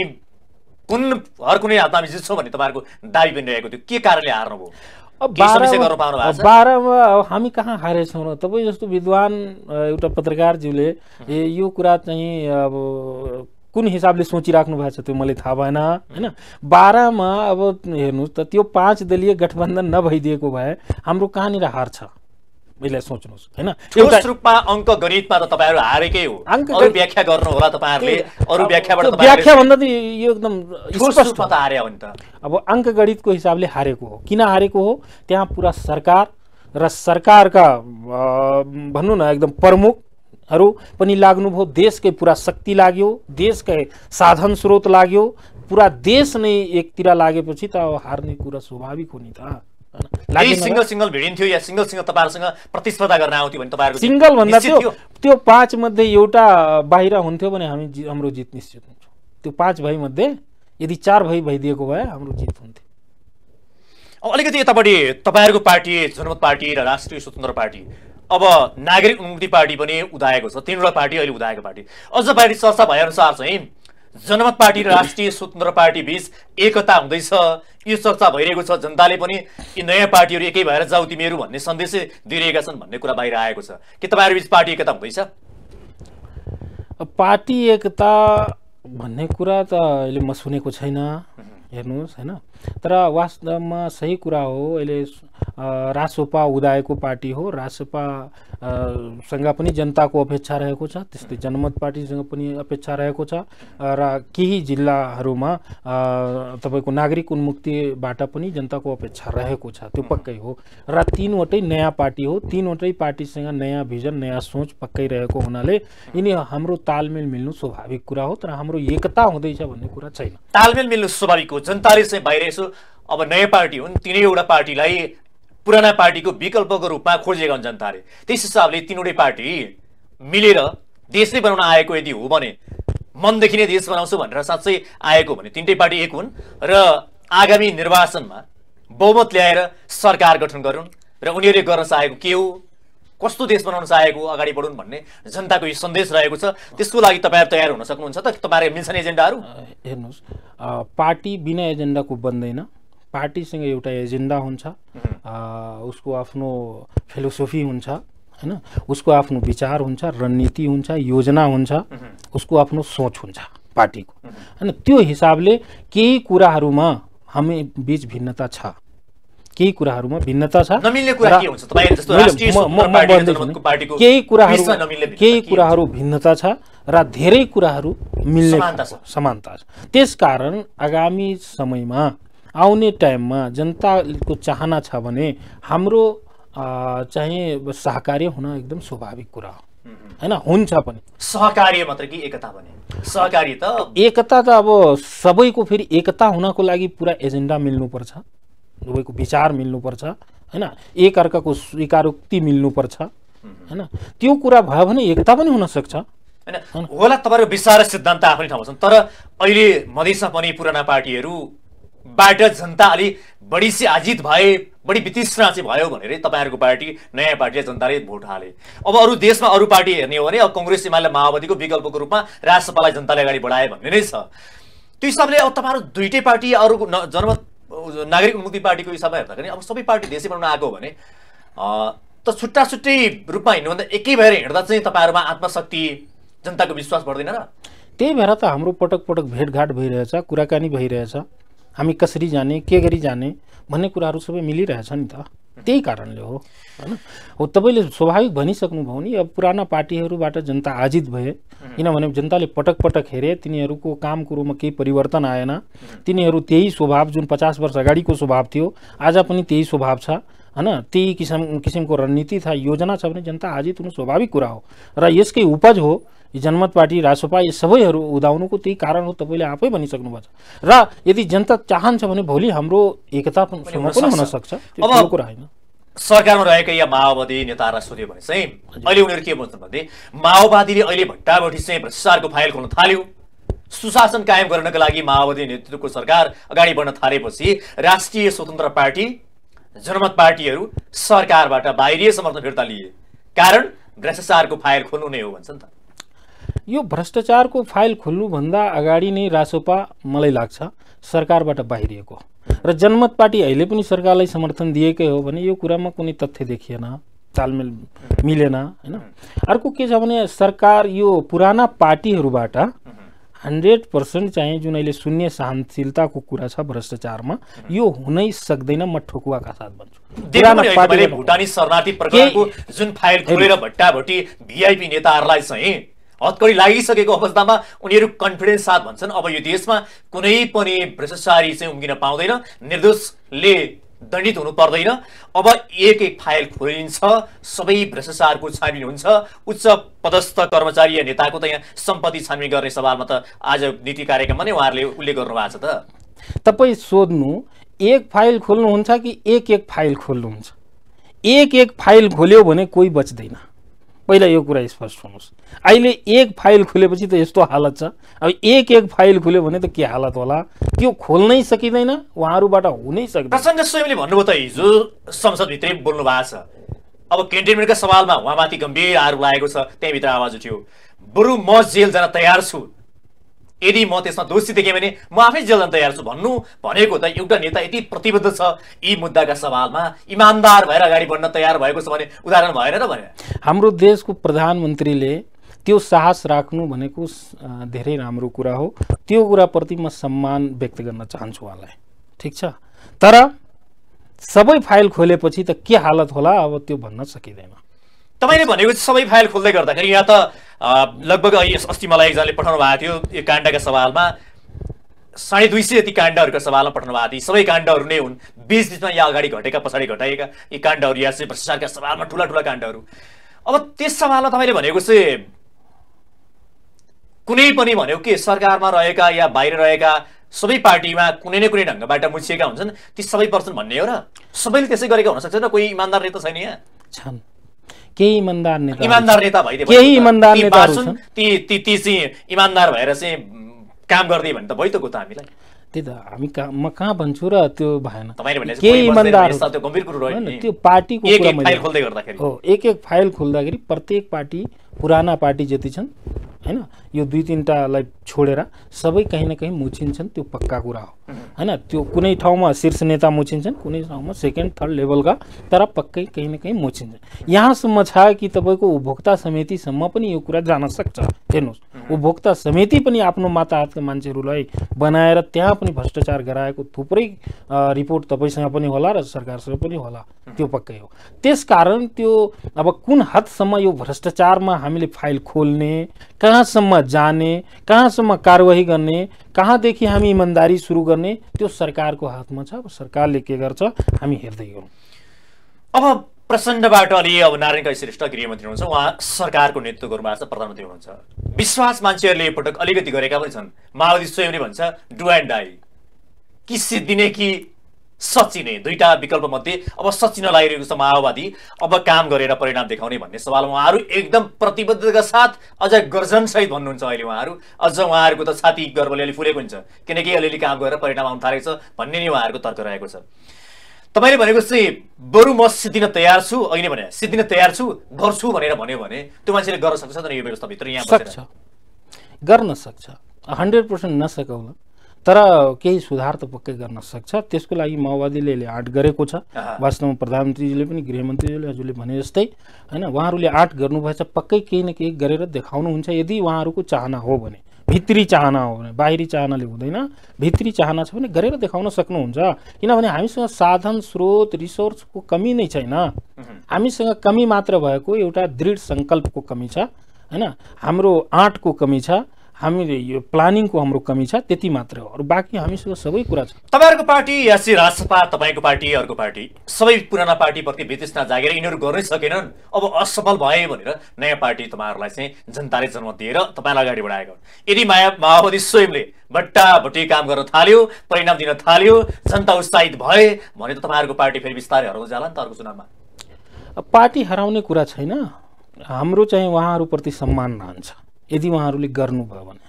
[SPEAKER 7] कुन हर कुनै हातमा हामी जित्छौं भन्ने तपाईहरुको दाबी पनि रहेको थियो के कारणले हार्नुभयो
[SPEAKER 1] अब 12 मा हामी कहाँ हारेछौं र तपाई जस्तो विद्वान एउटा पत्रकारज्यूले यो कुरा चाहिँ अब कुन हिसाबले सोचिराख्नु भएको छ त्यो मलाई थाहा भएन हैन 12 मा अब हेर्नुस् त त्यो 5 दलीय गठबन्धन नभइदिएको भए हाम्रो कहाँनिर हार छ मैले सोच्नुस् हैन
[SPEAKER 7] एउटा रूपमा अंक गणितमा त तपाईहरु हारेकै हो अरु व्याख्या गर्नु होला तपाईहरुले अरु व्याख्याबाट तपाईहरु
[SPEAKER 1] व्याख्या भन्दा त यो एकदम
[SPEAKER 7] स्पष्ट पता हार्या हो नि त
[SPEAKER 1] अब अंक गणितको हिसाबले हारेको हो किन हारेको हो त्यहाँ पुरा सरकार र सरकारका भन्नु न एकदम प्रमुखहरु पनि लाग्नुभयो देशकै पुरा शक्ति लाग्यो देशकै साधन स्रोत लाग्यो पुरा देश नै एकतिर लागेपछि त हार्ने कुरा स्वाभाविक हो नि त
[SPEAKER 7] सिंगल भिडिन्थ्यो या सिंगल तपाईहरुसँग प्रतिस्पर्धा गर्न आउँथ्यो भने तपाईहरुको
[SPEAKER 1] सिंगल भन्दा त्यो 5 मध्ये एउटा बाहिर हुन्थ्यो भने हाम्रो जित निश्चित हुन्छ त्यो 5 भाइ मध्ये यदि 4 भाइ भइदिएको भए हाम्रो जित हुन्थ्यो
[SPEAKER 7] अब अलिकति यतापटि तपाईहरुको पार्टी जनमत पार्टी र राष्ट्रिय स्वतन्त्र पार्टी अब नागरिक उन्मुक्ति पार्टी पनि उदाएको छ तीनवटा पार्टी अहिले उदाएको पार्टी अझ बाहिर चर्चा भए अनुसार चाहिँ जनमत पार्टी र राष्ट्रिय स्वतन्त्र पार्टी बीच एकता हुँदैछ यो चर्चा भइरहेको छ जनताले पनि यी नयाँ पार्टीहरु एकै भएर जाऊ तिमीहरु भन्ने सन्देश दिइरहेका छन् भन्ने कुरा बाहिर आएको छ के तपाईहरु बीच पार्टी एकता हुँदैछ
[SPEAKER 1] पार्टी एकता भन्ने कुरा त अहिले म सुनेको छैन हेर्नुस् हैन तर वास्तवमा सही कुरा हो अहिले रासोपा उदाएको पार्टी हो रासोपा सँग पनि जनताको अपेक्षा रहेको छ त्यस्तै जनमत पार्टीसँग पनि अपेक्षा रहेको छ र केही जिल्लाहरुमा तपाईको नागरिक उन्मुक्तिबाट पनि जनताको अपेक्षा रहेको छ त्यो पक्कै हो र तीनवटै नयाँ पार्टी हो तीनवटै पार्टीसँग नयाँ भिजन नयाँ सोच पक्कै रहेको हुनाले यिनी हाम्रो तालमेल मिल्नु स्वाभाविक कुरा हो तर हाम्रो एकता हुँदैछ भन्ने कुरा छैन
[SPEAKER 7] तालमेल मिल्नु स्वाभाविक हो जनताले चाहिँ बाहिर यसो अब नयाँ पार्टी हुन् तीनैवटा पार्टीलाई पुराना पार्टीको विकल्पको रूपमा खोजेका हुन् जनताले त्यस हिसाबले तीनवटै पार्टी मिलेर देशै बनाउन आएको यदि हो भने मनदेखि नै देश बनाउँछु भनेर साँच्चै आएको भने तीनटै पार्टी एक हुन् र आगामी निर्वाचनमा बहुमत ल्याएर सरकार गठन गरून् र उनीहरूले गर्न चाहेको के हो कस्तो देश बनाउन चाहेको अगाडि बढुन् भन्ने जनताको यो सन्देश रहेको छ त्यसको लागि तपाईहरु तयार हुन सक्नुहुन्छ त तपाईहरु मिल्छन् एजेन्डाहरु
[SPEAKER 1] हेर्नुस् पार्टी बिना एजेन्डाको बन्दैन पार्टीसँग एउटा एजेन्डा हुन्छ उसको आफ्नो फिलोसोफी हुन्छ हैन उसको आफ्नो विचार हुन्छ रणनीति हुन्छ योजना हुन्छ उसको आफ्नो सोच हुन्छ पार्टीको हैन त्यो हिसाबले केही कुराहरुमा हामी बीच भिन्नता छ केही कुराहरुमा भिन्नता छ
[SPEAKER 7] नमिल्ने कुरा के हुन्छ तपाईहरु जस्तो राष्ट्रिय स्वतन्त्र पार्टी र जनमतको पार्टीको
[SPEAKER 1] केही कुराहरु भिन्नता छ र धेरै कुराहरु मिल्ने समानता छ त्यसकारण आगामी समयमा आउने टाइममा जनताको चाहना छ भने हाम्रो चाहिँ सहकार्य हुन एकदम स्वाभाविक कुरा हो हैन हुन्छ पनि
[SPEAKER 7] सहकार्य मात्र कि एकता पनि सहकार्य त
[SPEAKER 1] एकता त अब सबैको फेरि एकता हुनको लागि पुरा एजेन्डा मिल्नु पर्छ सबैको विचार मिल्नु पर्छ हैन एक अर्काको स्वीकारोक्ति मिल्नु पर्छ हैन त्यो कुरा भयो भने एकता पनि हुन सक्छ
[SPEAKER 7] हैन होला तपाईहरुको विचार र सिद्धान्त आफ्नै ठाउँमा छन् तर अहिले मधेसमा पनि पुराना पार्टीहरु बाट जनता अलि बढी से आजित भए बढी वितृष्णा चाहिँ भयो भनेर तपाईहरुको पार्टी नयाँ पार्टीले जनताले भोट हाले। अब अरू देशमा अरू पार्टी हेर्ने हो भने अब कांग्रेस एमाले माओवादीको विकल्पको रूपमा राष्ट्रसभालाई जनताले अगाडि बढाए भन्ने नै छ। त्यो हिसाबले अब तपाईहरु दुईटै पार्टी अरू जनमत नागरिक मुक्ति पार्टीको हिसाबमा हेर्दाखेरि अब सबै पार्टी देशै बनाउन आएको भने त छुट्टा छुट्टै रूपमा हिँड्नुभन्दा एकै भएर हिँड्दा चाहिँ तपाईहरुमा आत्मशक्ति जनताको विश्वास बढ्दैन र?
[SPEAKER 1] त्यही भएर त हाम्रो पटक पटक भेटघाट भइरहेछ, कुराकानी भइरहेछ, हामी कसरी जाने के गरी जाने भन्ने कुराहरू सबै मिलिरहेछ नि त। त्यही कारणले हो हैन। हो तपाईले स्वाभाविक भनिसक्नुभयो नि, अब पुराना पार्टीहरूबाट जनता आजित भए, किनभने जनताले पटक पटक हेरे, तिनीहरूको काम कुरोमा केही परिवर्तन आएन, तिनीहरू त्यही स्वभाव जुन 50 वर्ष अगाडिको स्वभाव थियो आज पनि त्यही स्वभाव छ हैन, त्यही किसिमको रणनीति छ, योजना छ भने जनता आजित हुनु स्वाभाविक कुरा हो र यसकै उपज हो जनमत पार्टी रासोपा यी सबैहरू उदाउनुको त्यही कारण हो। तपाईले आफै भनिसक्नु भएको छ र यदि जनता चाहन्छ भने भोलि हाम्रो एकता पनि हुन सक्छ, त्यो कुरा हैन।
[SPEAKER 7] सरकारमा रहेका या माओवादी नेताहरूलाई सोध्यो भने चाहिँ अहिले उनीहरू के भन्छन् भने माओवादीले अहिले भट्टाभट्टी चाहिँ भ्रष्टाचारको फाइल खोल्न थाल्यो। सुशासन कायम गर्नका लागि माओवादी नेतृत्वको सरकार अगाडि बढ्न थालेपछि राष्ट्रिय स्वतन्त्र पार्टी जनमत पार्टीहरू सरकारबाट बाहिरिए समर्थन फिर्ता लिए। कारण भ्रष्टाचारको फाइल खोल्नु नै हो भन्छन् त।
[SPEAKER 1] यो भ्रष्टाचारको फाइल खोल्नुभन्दा अगाडि नै रासोपा मलाई लाग्छ सरकारबाट बाहिरिएको र जनमत पार्टी अहिले पनि सरकारलाई समर्थन दिएकै हो भने यो कुरामा कुनै तथ्य देखिएन, तालमेल मिलेन हैन। अर्को के छ भने सरकार यो पुराना पार्टीहरूबाट 100% चाहिँ जुन अहिले शून्य सहनशीलताको कुरा छ भ्रष्टाचारमा, यो हुनै सक्दैन। म ठोकुवाका साथ भन्छु
[SPEAKER 7] भुटानी शरणार्थी प्रकरणको जुन फाइल खोलेर भट्टाभट्टी भिआइपी नेताहरूलाई चाहिँ हतकडी लागिसकेको अवस्थामा उनीहरू कन्फिडेन्स साथ भन्छन् अब यो देशमा कुनै पनि भ्रष्टाचारी चाहिँ उम्किन पाउँदैन, निर्दोषले दण्डित हुनु पर्दैन। अब एक एक फाइल खोलिन्छ, सबै भ्रष्टाचारको छानबिन हुन्छ। उच्च पदस्थ कर्मचारी या नेताको त यहाँ सम्पत्ति छानबिन गर्ने सवालमा त आज नीति कार्यक्रममा नै उहाँहरूले उल्लेख गर्नु भएको छ। त
[SPEAKER 1] तपाईँ सोध्नु एक फाइल खोल्नुहुन्छ कि एक एक फाइल खोल्नुहुन्छ? एक एक फाइल खोल्यो भने कोही बच्दैन, पहिला यो कुरा स्पष्ट हुनुहोस्। अहिले एक फाइल खोलेपछि त यस्तो हालत छ, अब एक एक फाइल खोल्यो भने त के हालत होला? त्यो खोल्नै सकिँदैन, उहाँहरूबाट हुनै सक्दैन।
[SPEAKER 7] प्रसङ्ग स्वयंले भन्नुभयो त हिजो संसदभित्रै बोल्नु भएको छ। अब क्यान्टनमेन्टका सवालमा उहाँमाथि गम्भीर आरोप लागेको छ, त्यहीँभित्र आवाज उठ्यो बरु म जेल जान तयार छु, यदि म त्यसमा दोषी देखेँ भने म आफै जेल जान तयार छु भन्नु भनेको त एउटा नेता यति प्रतिबद्ध छ यी मुद्दाका सवालमा, इमानदार भएर अगाडि बढ्न तयार भएको छ भने उदाहरण भएन र भने।
[SPEAKER 1] हाम्रो देशको प्रधानमन्त्रीले त्यो साहस राख्नु भनेको धेरै राम्रो कुरा हो। त्यो कुराप्रति म सम्मान व्यक्त गर्न चाहन्छु उहाँलाई, ठिक छ। तर सबै फाइल खोलेपछि त के हालत होला अब त्यो भन्न सकिँदैन।
[SPEAKER 7] तपाईले भनेको सबै फाइल खोल्दै गर्दाखेरि यहाँ त लगभग अस्ति मलाई एकजनाले पठाउनु भएको थियो यो काण्डका सवालमा 250 जति काण्डहरूका सवालमा पठाउनु भएको थियो। सबै काण्डहरू नै हुन्, बीचमा या अगाडि घटेका पछाडि घटाएका यी काण्डहरू या चाहिँ भ्रष्टाचारका सवालमा ठुला ठुला काण्डहरू। अब त्यस सवालमा तपाईँले भनेको चाहिँ कुनै पनि भनेको के सरकारमा रहेका या बाहिर रहेका सबै पार्टीमा कुनै न कुनै ढङ्गबाट मुछिएका हुन्छन्, ती सबै पर्छन् भन्ने हो र? सबैले त्यसै गरेका हुन सक्छ र? कोही इमानदार नेता छैन यहाँ?
[SPEAKER 1] छन् केही इमानदार नेता,
[SPEAKER 7] इमानदार नेता भइदिए
[SPEAKER 1] केही इमानदार नेताहरू छन्,
[SPEAKER 7] ती चाहिँ इमानदार भएर चाहिँ काम गर्दै भने त भयो त को त हामीलाई।
[SPEAKER 1] त्यही त हामी म कहाँ भन्छु र त्यो भएन।
[SPEAKER 7] तपाईले भने
[SPEAKER 1] केही इमानदार
[SPEAKER 7] त्यो गम्भीर कुरो रह्यो नि,
[SPEAKER 1] त्यो पार्टीको कुरा मैले
[SPEAKER 7] फाइल खोल्दै गर्दाखेरि
[SPEAKER 1] हो एक एक फाइल खोल्दाखेरि प्रत्येक पार्टी पुराना पार्टी जति छन् हैन, यो 2-3टालाई छोडेर सबै कहीँ न कहीँ मुछिन्छन्, त्यो पक्का कुरा हो हैन। त्यो कुनै ठाउँमा शीर्ष नेता मुछिन्छन्, कुनै ठाउँमा सेकेन्ड थर्ड लेभलका, तर पक्कै कहीँ न कहीँ मुछिन्छन्। यहाँसम्म छ कि तपाईँको उपभोक्ता समितिसम्म पनि यो कुरा जान सक्छ। हेर्नुहोस्, उपभोक्ता समिति पनि आफ्नो माताहतका मान्छेहरूलाई बनाएर त्यहाँ पनि भ्रष्टाचार गराएको थुप्रै रिपोर्ट तपाईँसँग पनि होला र सरकारसँग पनि होला, त्यो पक्कै हो। त्यसकारण त्यो अब कुन हदसम्म यो भ्रष्टाचारमा हामीले फाइल खोल्ने, कहाँसम्म जाने, कहाँसम्म कारवाही गर्ने, कहाँदेखि हामी इमानदारी सुरु गर्ने, त्यो सरकारको हातमा छ। अब सरकारले के गर्छ हामी हेर्दै गरौँ।
[SPEAKER 7] अब प्रचण्डबाट अलि अब नारायण काजी श्रेष्ठ गृहमन्त्री हुनुहुन्छ, उहाँ सरकारको नेतृत्व गर्नुभएको छ, प्रधानमन्त्री हुनुहुन्छ। विश्वास मान्छेहरूले पटक अलिकति गरेका पनि छन्, माओवादी स्वयंले भन्छ डु एन्ड डाई, कि सिद्धिने कि सच्चिने, दुईटा विकल्प मध्ये अब सच्चिन लागिरहेको छ माओवादी, अब काम गरेर परिणाम देखाउने भन्ने सवाल उहाँहरू एकदम प्रतिबद्धताका साथ अझ गर्जनसहित भन्नुहुन्छ। अहिले उहाँहरू अझ उहाँहरूको त छाती गर्वले अलि फुलेको हुन्छ, किनकि अलिअलि काम गरेर परिणाम आउन थालेको छ भन्ने नै उहाँहरूको तर्क रहेको छ। तपाईले भनेको चाहिँ बरु म सिद्धिन तयार छु, अहिले भने सिद्धिन तयार छु, गर्छु भनेर भन्यो भने त्यो मान्छेले गर्न सक्छ त यो व्यवस्थाभित्र यहाँ
[SPEAKER 1] सक्छ, गर्न सक्छ, 100% नसकौला तर केही सुधार त पक्कै गर्न सक्छ। त्यसको लागि माओवादीले आँट गरेको छ। वास्तवमा प्रधानमन्त्रीजीले पनि गृहमन्त्रीजीले हजुरले भने जस्तै हैन उहाँहरूले आँट गर्नुभएछ, पक्कै केही न केही गरेर देखाउनुहुन्छ यदि उहाँहरूको चाहना हो भने, भित्री चाहना हो भने, बाहिरी चाहनाले हुँदैन, भित्री चाहना छ भने गरेर देखाउन सक्नुहुन्छ। किनभने हामीसँग साधन स्रोत रिसोर्सको कमी नै छैन, हामीसँग कमी मात्र भएको एउटा दृढ सङ्कल्पको कमी छ हैन, हाम्रो आँटको कमी छ, हामीले यो प्लानिङको हाम्रो कमी छ, त्यति मात्र हो। अरु बाँकी हामीसँग सबै कुरा छ।
[SPEAKER 7] तपाईहरुको पार्टी या चाहिँ राजसपा, तपाईको पार्टी, अर्को पार्टी, सबै पुराना पार्टीप्रति वितृष्णा जागेर यिनीहरू गर्नै सकेनन्, अब असफल भए भनेर नयाँ पार्टी तपाईहरुलाई चाहिँ जनताले जन्म दिएर तपाईलाई अगाडि बढाएको। यदि माओवादी स्वयंले बट्टाबट्टी काम गर्न थाल्यो, परिणाम दिन थाल्यो, जनता उत्साहित भए भने त तपाईहरुको पार्टी फेरि बिस्तारै हराउँदै जाला नि त अर्को चुनावमा।
[SPEAKER 1] पार्टी हराउने कुरा छैन, हाम्रो चाहिँ उहाँहरूप्रति सम्मान रहन्छ। यदि उहाँहरूले गर्नुभयो भने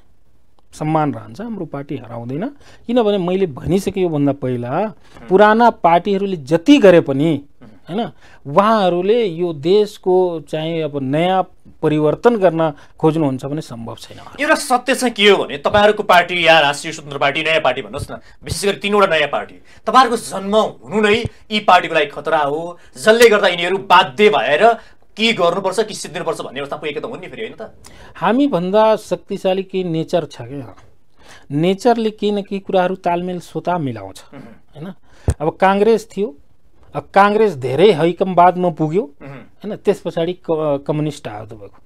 [SPEAKER 1] सम्मान रहन्छ, हाम्रो पार्टी हराउँदैन। किनभने मैले भनिसकेँ योभन्दा पहिला पुराना पार्टीहरूले जति गरे पनि हैन उहाँहरूले यो देशको चाहिँ अब नयाँ परिवर्तन गर्न खोज्नुहुन्छ भने सम्भव छैन।
[SPEAKER 7] एउटा सत्य चाहिँ के हो भने तपाईहरुको पार्टी या राष्ट्रिय स्वतन्त्र पार्टी, नयाँ पार्टी भन्नुहोस् न, विशेष गरी तीनवटा नयाँ पार्टी, तपाईहरुको जन्म हुनु नै यी पार्टीको लागि खतरा हो, जसले गर्दा यिनीहरू बाध्य भएर के गर्नुपर्छ कि सिद्धिनुपर्छ भन्ने अवस्था पुगेको त हुन् नि फेरि, होइन त?
[SPEAKER 1] हामी भन्दा शक्तिशाली केही नेचर छ क्या, नेचरले केही न केही कुराहरू तालमेल स्वतः मिलाउँछ हैन। अब काङ्ग्रेस थियो, अब काङ्ग्रेस धेरै हैकमवादमा पुग्यो हैन, त्यस पछाडि कम्युनिस्ट आयो तपाईँको।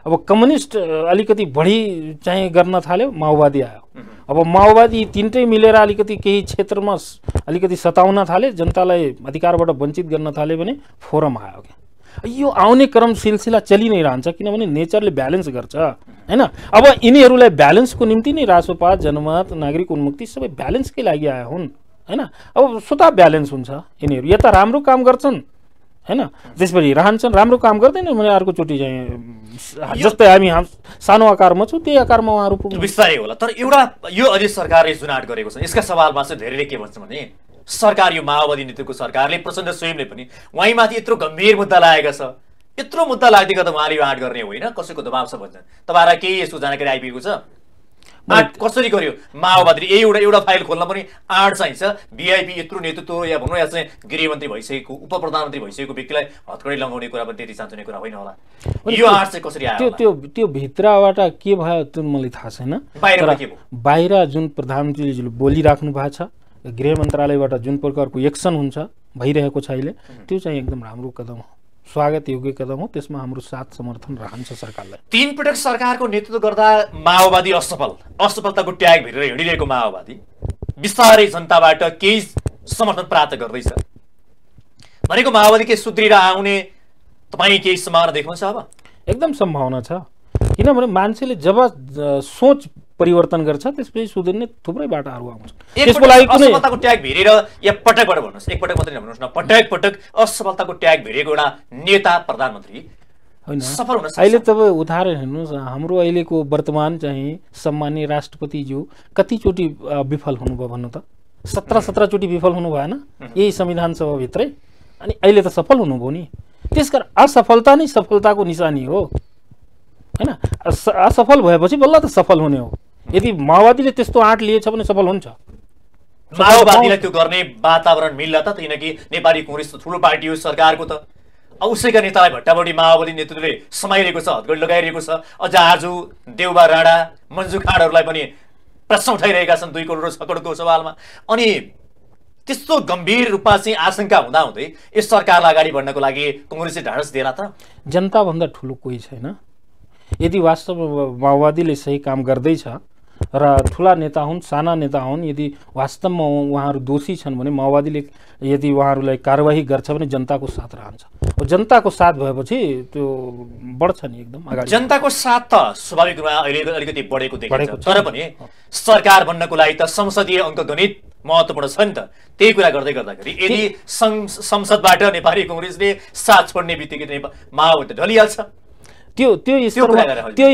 [SPEAKER 1] अब कम्युनिस्ट अलिकति बढी चाहिँ गर्न थाल्यो, माओवादी आयो। अब माओवादी तीनटै मिलेर अलिकति केही क्षेत्रमा अलिकति सताउन थाले, जनतालाई अधिकारबाट वञ्चित गर्न थाल्यो भने फोरम आयो क्या। यो आउने क्रम सिलसिला चलि नै रहन्छ, किनभने नेचरले ब्यालेन्स गर्छ हैन। अब यिनीहरूलाई ब्यालेन्सको निम्ति नै रासोपा, जनमत, नागरिक उन्मुक्ति सबै ब्यालेन्सकै लागि आए हुन् हैन। अब स्वतः ब्यालेन्स हुन्छ, यिनीहरू यता राम्रो काम गर्छन् हैन, त्यसपछि रहन्छन्, राम्रो काम गर्दैन भने अर्कोचोटि चाहिँ जस्तै हामी सानो आकारमा छौँ त्यही आकारमा उहाँहरू पुग्नु
[SPEAKER 7] बिस्तारै होला। तर एउटा यो अझै सरकारले जुन आँट गरेको छ यसका सवालमा चाहिँ धेरैले के भन्छ भने सरकार, यो माओवादी नीतिको सरकारले, प्रचण्ड स्वयंले पनि उहाँमाथि यत्रो गम्भीर मुद्दा लागेको छ, यत्रो मुद्दा लाग्दै गर्दा उहाँले यो आँट गर्ने होइन, कसैको दबाब छ भन्छन्। तपाईहरुलाई केही यसको जानकारी आइपुगेको छ? आँट कसरी गर्यो माओवादीले? एउटा फाइल खोल्न पनि आँट चाहिन्छ। भिआइपी यत्रो नेतृत्व या भनौँ या चाहिँ गृहमन्त्री भइसकेको, उप प्रधानमन्त्री भइसकेको व्यक्तिलाई हतकडी लगाउने कुरा पनि त्यति चान्चुने कुरा होइन होला। यो आँट चाहिँ कसरी आयो?
[SPEAKER 1] त्यो भित्रबाट के भयो त्यो मलाई थाहा छैन। बाहिर जुन प्रधानमन्त्रीले बोलिराख्नु भएको छ, गृह मन्त्रालयबाट जुन प्रकारको एक्सन हुन्छ भइरहेको छ अहिले, त्यो चाहिँ एकदम राम्रो कदम हो, स्वागत योग्य कदम हो। त्यसमा हाम्रो साथ समर्थन रहन्छ सरकारलाई। 3
[SPEAKER 7] पटक सरकारको नेतृत्व गर्दा माओवादी असफलताको ट्याग भिरेर हिँडिरहेको माओवादी बिस्तारै जनताबाट केही समर्थन प्राप्त गर्दैछ भनेको माओवादी के सुध्रिएर आउने तपाईँ केही सम्भावना देख्नुहुन्छ? अब
[SPEAKER 1] एकदम सम्भावना छ, किनभने मान्छेले जब सोच परिवर्तन गर्छ त्यसपछि सुध्रिने थुप्रै बाटाहरू आउँछ।
[SPEAKER 7] त्यसको लागि कुनै असफलताको ट्याग भिरेर या पटकबाट भन्नुहोस्, एकपटक मात्रै नभन्नुहोस् न, पटक असफलताको ट्याग भिरेको एउटा नेता प्रधानमन्त्री
[SPEAKER 1] होइन
[SPEAKER 7] सफल हुन सक्छ?
[SPEAKER 1] अहिले तपाईँ उदाहरण हेर्नुहोस्, हाम्रो अहिलेको वर्तमान चाहिँ सम्माननीय राष्ट्रपतिज्यू कतिचोटि विफल हुनुभयो भन्नु त? 17 चोटि विफल हुनु भएन यही संविधान सभाभित्रै, अनि अहिले त सफल हुनुभयो नि। त्यसकारण असफलता नै सफलताको निशानी हो हैन। असफल भएपछि बल्ल त सफल हुने हो। यदि माओवादीले त्यस्तो आँट लिएछ भने सफल हुन्छ।
[SPEAKER 7] माओवादीलाई त्यो गर्ने वातावरण मिल्ला त? किनकि नेपाली कांग्रेस त ठुलो पार्टी हो सरकारको त। उसैका नेतालाई भट्टाभट्टी माओवादी नेतृत्वले समाइरहेको छ, हतगडी लगाइरहेको छ। अझ आज देउबा राणा, मन्जु खाँडहरूलाई पनि प्रश्न उठाइरहेका छन् 2 करोड र 6 करोडको सवालमा। अनि त्यस्तो गम्भीर रूपमा चाहिँ आशंका हुँदाहुँदै यस सरकारलाई अगाडि बढ्नको लागि कांग्रेसले ढाडस दिएला त?
[SPEAKER 1] जनताभन्दा ठुलो कोही छैन। यदि वास्तवमा माओवादीले सही काम गर्दैछ र ठुला नेता हुन्, साना नेता हुन्, यदि वास्तवमा उहाँहरू दोषी छन् भने माओवादीले यदि उहाँहरूलाई कारवाही गर्छ भने जनताको साथ रहन्छ। जनताको साथ भएपछि त्यो बढ्छ नि एकदम अगाडि।
[SPEAKER 7] जनताको साथ त स्वाभाविक रूपमा अहिले अलिकति बढेको देखिन्छ, तर पनि सरकार बन्नको लागि त संसदीय अङ्कगणित महत्त्वपूर्ण छ नि त। त्यही कुरा गर्दै गर्दाखेरि यदि संसदबाट नेपाली कांग्रेसले साथ छोड्ने बित्तिकै माओवादी ढलिहाल्छ।
[SPEAKER 1] त्यो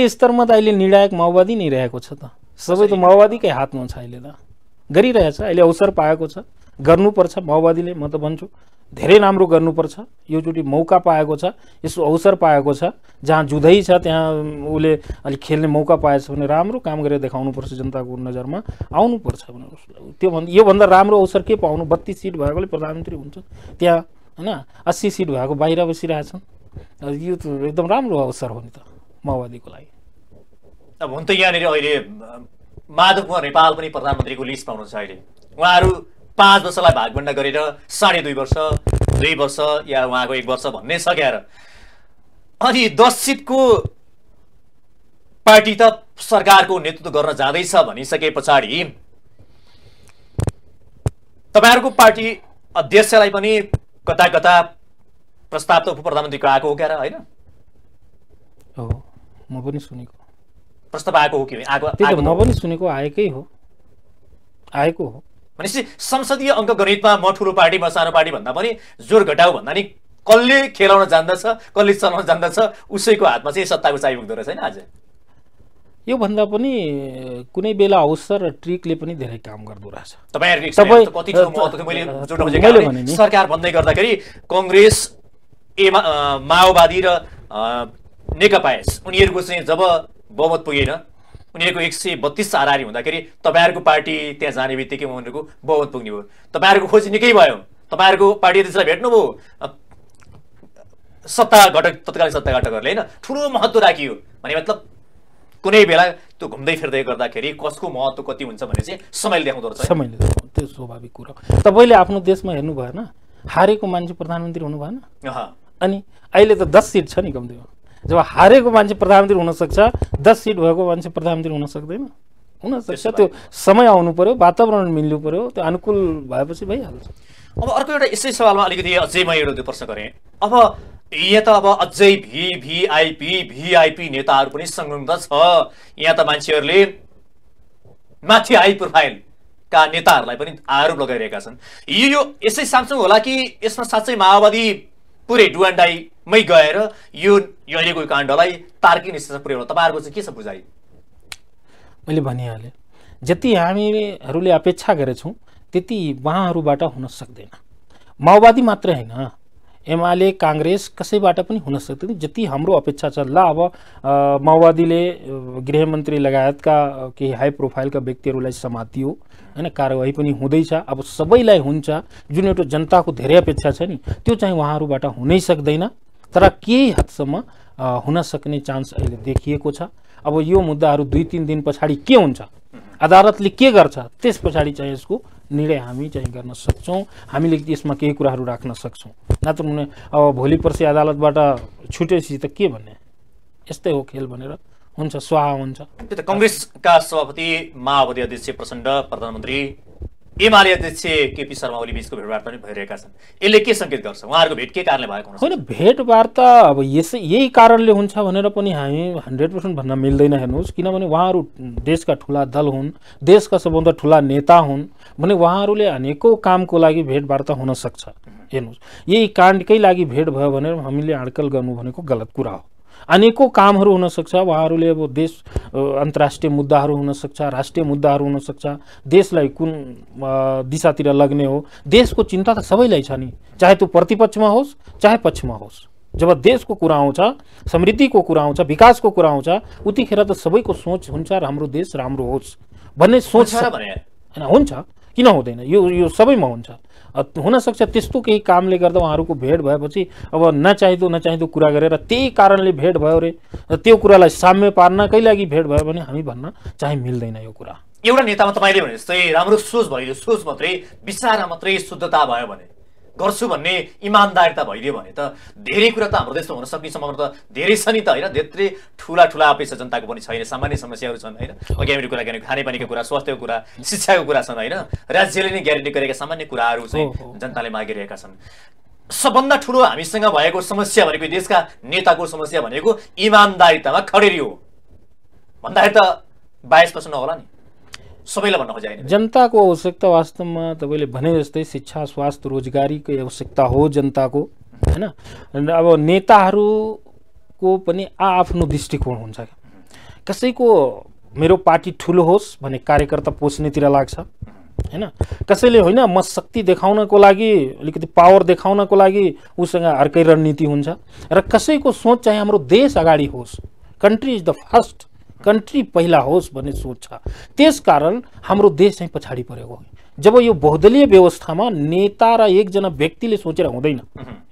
[SPEAKER 1] स्तरमा त अहिले निर्णायक माओवादी नै रहेको छ त। सबै त माओवादीकै हातमा छ, अहिले त गरिरहेछ, अहिले अवसर पाएको छ, गर्नुपर्छ माओवादीले, म त भन्छु धेरै राम्रो गर्नुपर्छ। योचोटि मौका पाएको छ, यसो अवसर पाएको छ, जहाँ जुधै छ त्यहाँ उसले अलिक खेल्ने मौका पाएछ भने राम्रो काम गरेर देखाउनुपर्छ, जनताको नजरमा आउनुपर्छ भनेर। त्योभन्दा योभन्दा राम्रो अवसर के पाउनु? 32 सिट भएकोले प्रधानमन्त्री हुन्छ त्यहाँ होइन, 80 सिट भएको बाहिर बसिरहेछन्। यो त एकदम राम्रो अवसर हो नि त माओवादीको लागि।
[SPEAKER 7] अब हुन त यहाँनिर अहिले माधव कुमार नेपाल पनि प्रधानमन्त्रीको लिस्ट पाउनु छ अहिले। उहाँहरू 5 वर्षलाई भागभण्डा गरेर 2.5 वर्ष, 2 वर्ष या उहाँको 1 वर्ष भन्ने सकेर अनि 10 सिटको पार्टी त सरकारको नेतृत्व गर्न जाँदैछ भनिसके पछाडि तपाईहरुको पार्टी अध्यक्षलाई पनि कता कता प्रस्ताव त उप प्रधानमन्त्रीको आएको हो क्यार हैन?
[SPEAKER 1] हो, म पनि सुनेको
[SPEAKER 7] प्रस्ताव आएको हो कि
[SPEAKER 1] आएको? म पनि सुनेको आएकै हो, आएको हो।
[SPEAKER 7] भनेपछि संसदीय अङ्कगणितमा म ठुलो पार्टी म सानो पार्टी भन्दा पनि जोर घटाउ भन्दा नि कसले खेलाउन जान्दछ, कसले चलाउन जान्दछ उसैको हातमा चाहिँ सत्ताको चाबी पुग्दो रहेछ हैन? आज
[SPEAKER 1] यो भन्दा पनि कुनै बेला अवसर र ट्रिकले पनि धेरै काम गर्दो रहेछ।
[SPEAKER 7] तपाईहरुको कति ठुलो महत्व मैले जोड्न खोजेको सरकार भन्दै गर्दाखेरि कांग्रेस माओवादी र नेकपा उनीहरुको चाहिँ जब बहुमत पुगेन, उनीहरुको 132 हाराहारी हुँदाखेरि तपाईहरुको पार्टी त्यहाँ जाने बित्तिकै उनीहरुको बहुमत पुग्ने भयो। तपाईहरुको खोजी निकै भयो, तपाईहरुको पार्टी अध्यक्षलाई भेट्नुभयो, सत्ता घटक तत्कालीन सत्ता घटकहरुले हैन ठुलो महत्व राखियो भने मतलब कुनै बेला त्यो घुम्दै फिर्दै गर्दाखेरि कसको महत्व कति हुन्छ भने चाहिँ समयले देखाउँदो रहेछ।
[SPEAKER 1] समयले देखाउँछ, त्यो स्वाभाविक कुरा। तपाईले आफ्नो देशमा हेर्नु भएन, हारेको मान्छे प्रधानमन्त्री हुनु भएन? अनि अहिले त 10 सिट छ नि कम्तीमा। जब हारेको मान्छे प्रधानमन्त्री हुन सक्छ, 10 सिट भएको मान्छे प्रधानमन्त्री हुन सक्दैन? हुन सक्छ। त्यो समय आउनु पर्यो, वातावरण मिल्नु पर्यो, त्यो अनुकूल भएपछि भइहाल्छ।
[SPEAKER 7] अब अर्को एउटा यसै सवालमा अलिकति अझै म एउटा प्रश्न गरेँ। अब यहाँ त अब अझै भिआइपी नेताहरू पनि संलग्न छ। यहाँ त मान्छेहरूले माथि हाई प्रोफाइलका नेताहरूलाई पनि आरोप लगाइरहेका छन्। यो यसै सामसङ होला कि यसमा साँच्चै माओवादी पुरै डुवान्डाईमै गएर यो अहिलेको काण्डलाई तार्किक निष्कर्षमा पुर्याउन तपाईहरुको चाहिँ के छ बुझाइ?
[SPEAKER 1] मैले भनिहालेँ, जति हामीहरूले अपेक्षा गरेछौँ त्यति उहाँहरूबाट हुन सक्दैन। माओवादी मात्रै होइन, एमाले कांग्रेस कसैबाट पनि हुन सक्दैन जति हाम्रो अपेक्षा छ। ल अब माओवादीले गृहमन्त्री लगायतका केही हाई प्रोफाइलका व्यक्तिहरूलाई समातियो हैन, कारबाही पनि हुँदैछ। अब सबैलाई हुन्छ, जुन एउटा जनताको धेरै अपेक्षा छ नि त्यो चाहिँ उहाँहरूबाट हुनै सक्दैन। तर केही हदसम्म हुन सक्ने चान्स अहिले देखिएको छ। अब यो मुद्दाहरू 2-3 दिन पछाडि के हुन्छ, अदालतले के गर्छ, त्यस पछाडि चाहिँ यसको निर्णय हामी चाहिँ गर्न सक्छौँ। हामीले यसमा केही कुराहरू राख्न सक्छौँ। नत्र अब भोलि पर्सि अदालतबाट छुटेपछि त के भन्ने, यस्तै हो खेल भनेर हुन्छ, स्वाहा हुन्छ।
[SPEAKER 7] त्यो त कांग्रेसका सभापति माओवादी अध्यक्ष प्रचण्ड, प्रधानमन्त्री एमाले अध्यक्ष केपी शर्मा ओली बीचको भेटवार्ता पनि भइरहेका छन्। यसले के संकेत गर्छ? उहाँहरूको भेट के कारणले भएको हुन्छ?
[SPEAKER 1] होइन, भेटवार्ता अब यही कारणले हुन्छ भनेर पनि हामी 100% भन्न मिल्दैन। हेर्नुहोस्, किनभने उहाँहरू देशका ठुला दल हुन्, देशका सबभन्दा ठुला नेता हुन् भने उहाँहरूले अनेकौं कामको लागि भेटवार्ता हुन सक्छ। हेर्नुहोस्, यही काण्डकै लागि भेट भयो भनेर हामीले अड्कल गर्नु भनेको गलत कुरा हो। अनेकौं कामहरू हुन सक्छ, उहाँहरूले अब देश अन्तर्राष्ट्रिय मुद्दाहरू हुन सक्छ, राष्ट्रिय मुद्दाहरू हुन सक्छ, देशलाई कुन दिशातिर लग्ने हो, देशको चिन्ता त सबैलाई छ नि, चाहे त्यो प्रतिपक्षमा होस् चाहे पक्षमा होस्। जब देशको कुरा आउँछ, समृद्धिको कुरा आउँछ, विकासको कुरा आउँछ, उतिखेर त सबैको सोच हुन्छ र हाम्रो देश राम्रो होस् भन्ने सोच हैन? हुन्छ, किन हुँदैन? यो सबैमा हुन्छ। हुन सक्छ त्यस्तो केही कामले गर्दा उहाँहरूको भेट भएपछि अब नचाहिदो कुरा गरेर त्यही कारणले भेट भयो रे, त्यो कुरालाई साम्य पार्नकै लागि भेट भयो भने हामी भन्न चाहिँ मिल्दैन यो कुरा।
[SPEAKER 7] एउटा नेतामा तपाईले भने जस्तै राम्रो सोच भइदियो, सोच मात्रै, विचारमा मात्रै शुद्धता भयो भने, गर्छु भन्ने इमानदारिता भइदियो भने त धेरै कुरा त हाम्रो देशमा हुन सक्ने सम्भावना त धेरै छ नि त हैन? धेरै ठुला अपेक्षा जनताको पनि छैन, सामान्य समस्याहरू छन् हैन? अघि हामीले कुरा गरेको खानेपानीको कुरा, स्वास्थ्यको कुरा, शिक्षाको कुरा छन् हैन? राज्यले नै ग्यारेन्टी गरेका सामान्य कुराहरू चाहिँ जनताले मागिरहेका छन्। सबभन्दा ठुलो हामीसँग भएको समस्या भनेको देशका नेताको समस्या भनेको इमानदारितामा खडेरी हो भन्दाखेरि त 22% होला नि, सबैलाई भन्न खोजेको। जनताको
[SPEAKER 1] आवश्यकता वास्तवमा तपाईँले भने जस्तै शिक्षा, स्वास्थ्य, रोजगारीको आवश्यकता हो जनताको हैन? अब नेताहरूको पनि आफ्नो दृष्टिकोण हुन्छ। कसैको मेरो पार्टी ठुलो होस् भने कार्यकर्ता पोस्नेतिर लाग्छ हैन कसैले होइन म शक्ति देखाउनको लागि अलिकति पावर देखाउनको लागि उसँग अर्कै रणनीति हुन्छ र कसैको सोच चाहिँ हाम्रो देश अगाडि होस् country is the first country पहिला होस् भन्ने सोच छ त्यसकारण हाम्रो देश चाहिँ पछाडि परेको हो जब यो बहुदलीय व्यवस्थामा नेता र एकजना व्यक्तिले सोचेर हुँदैन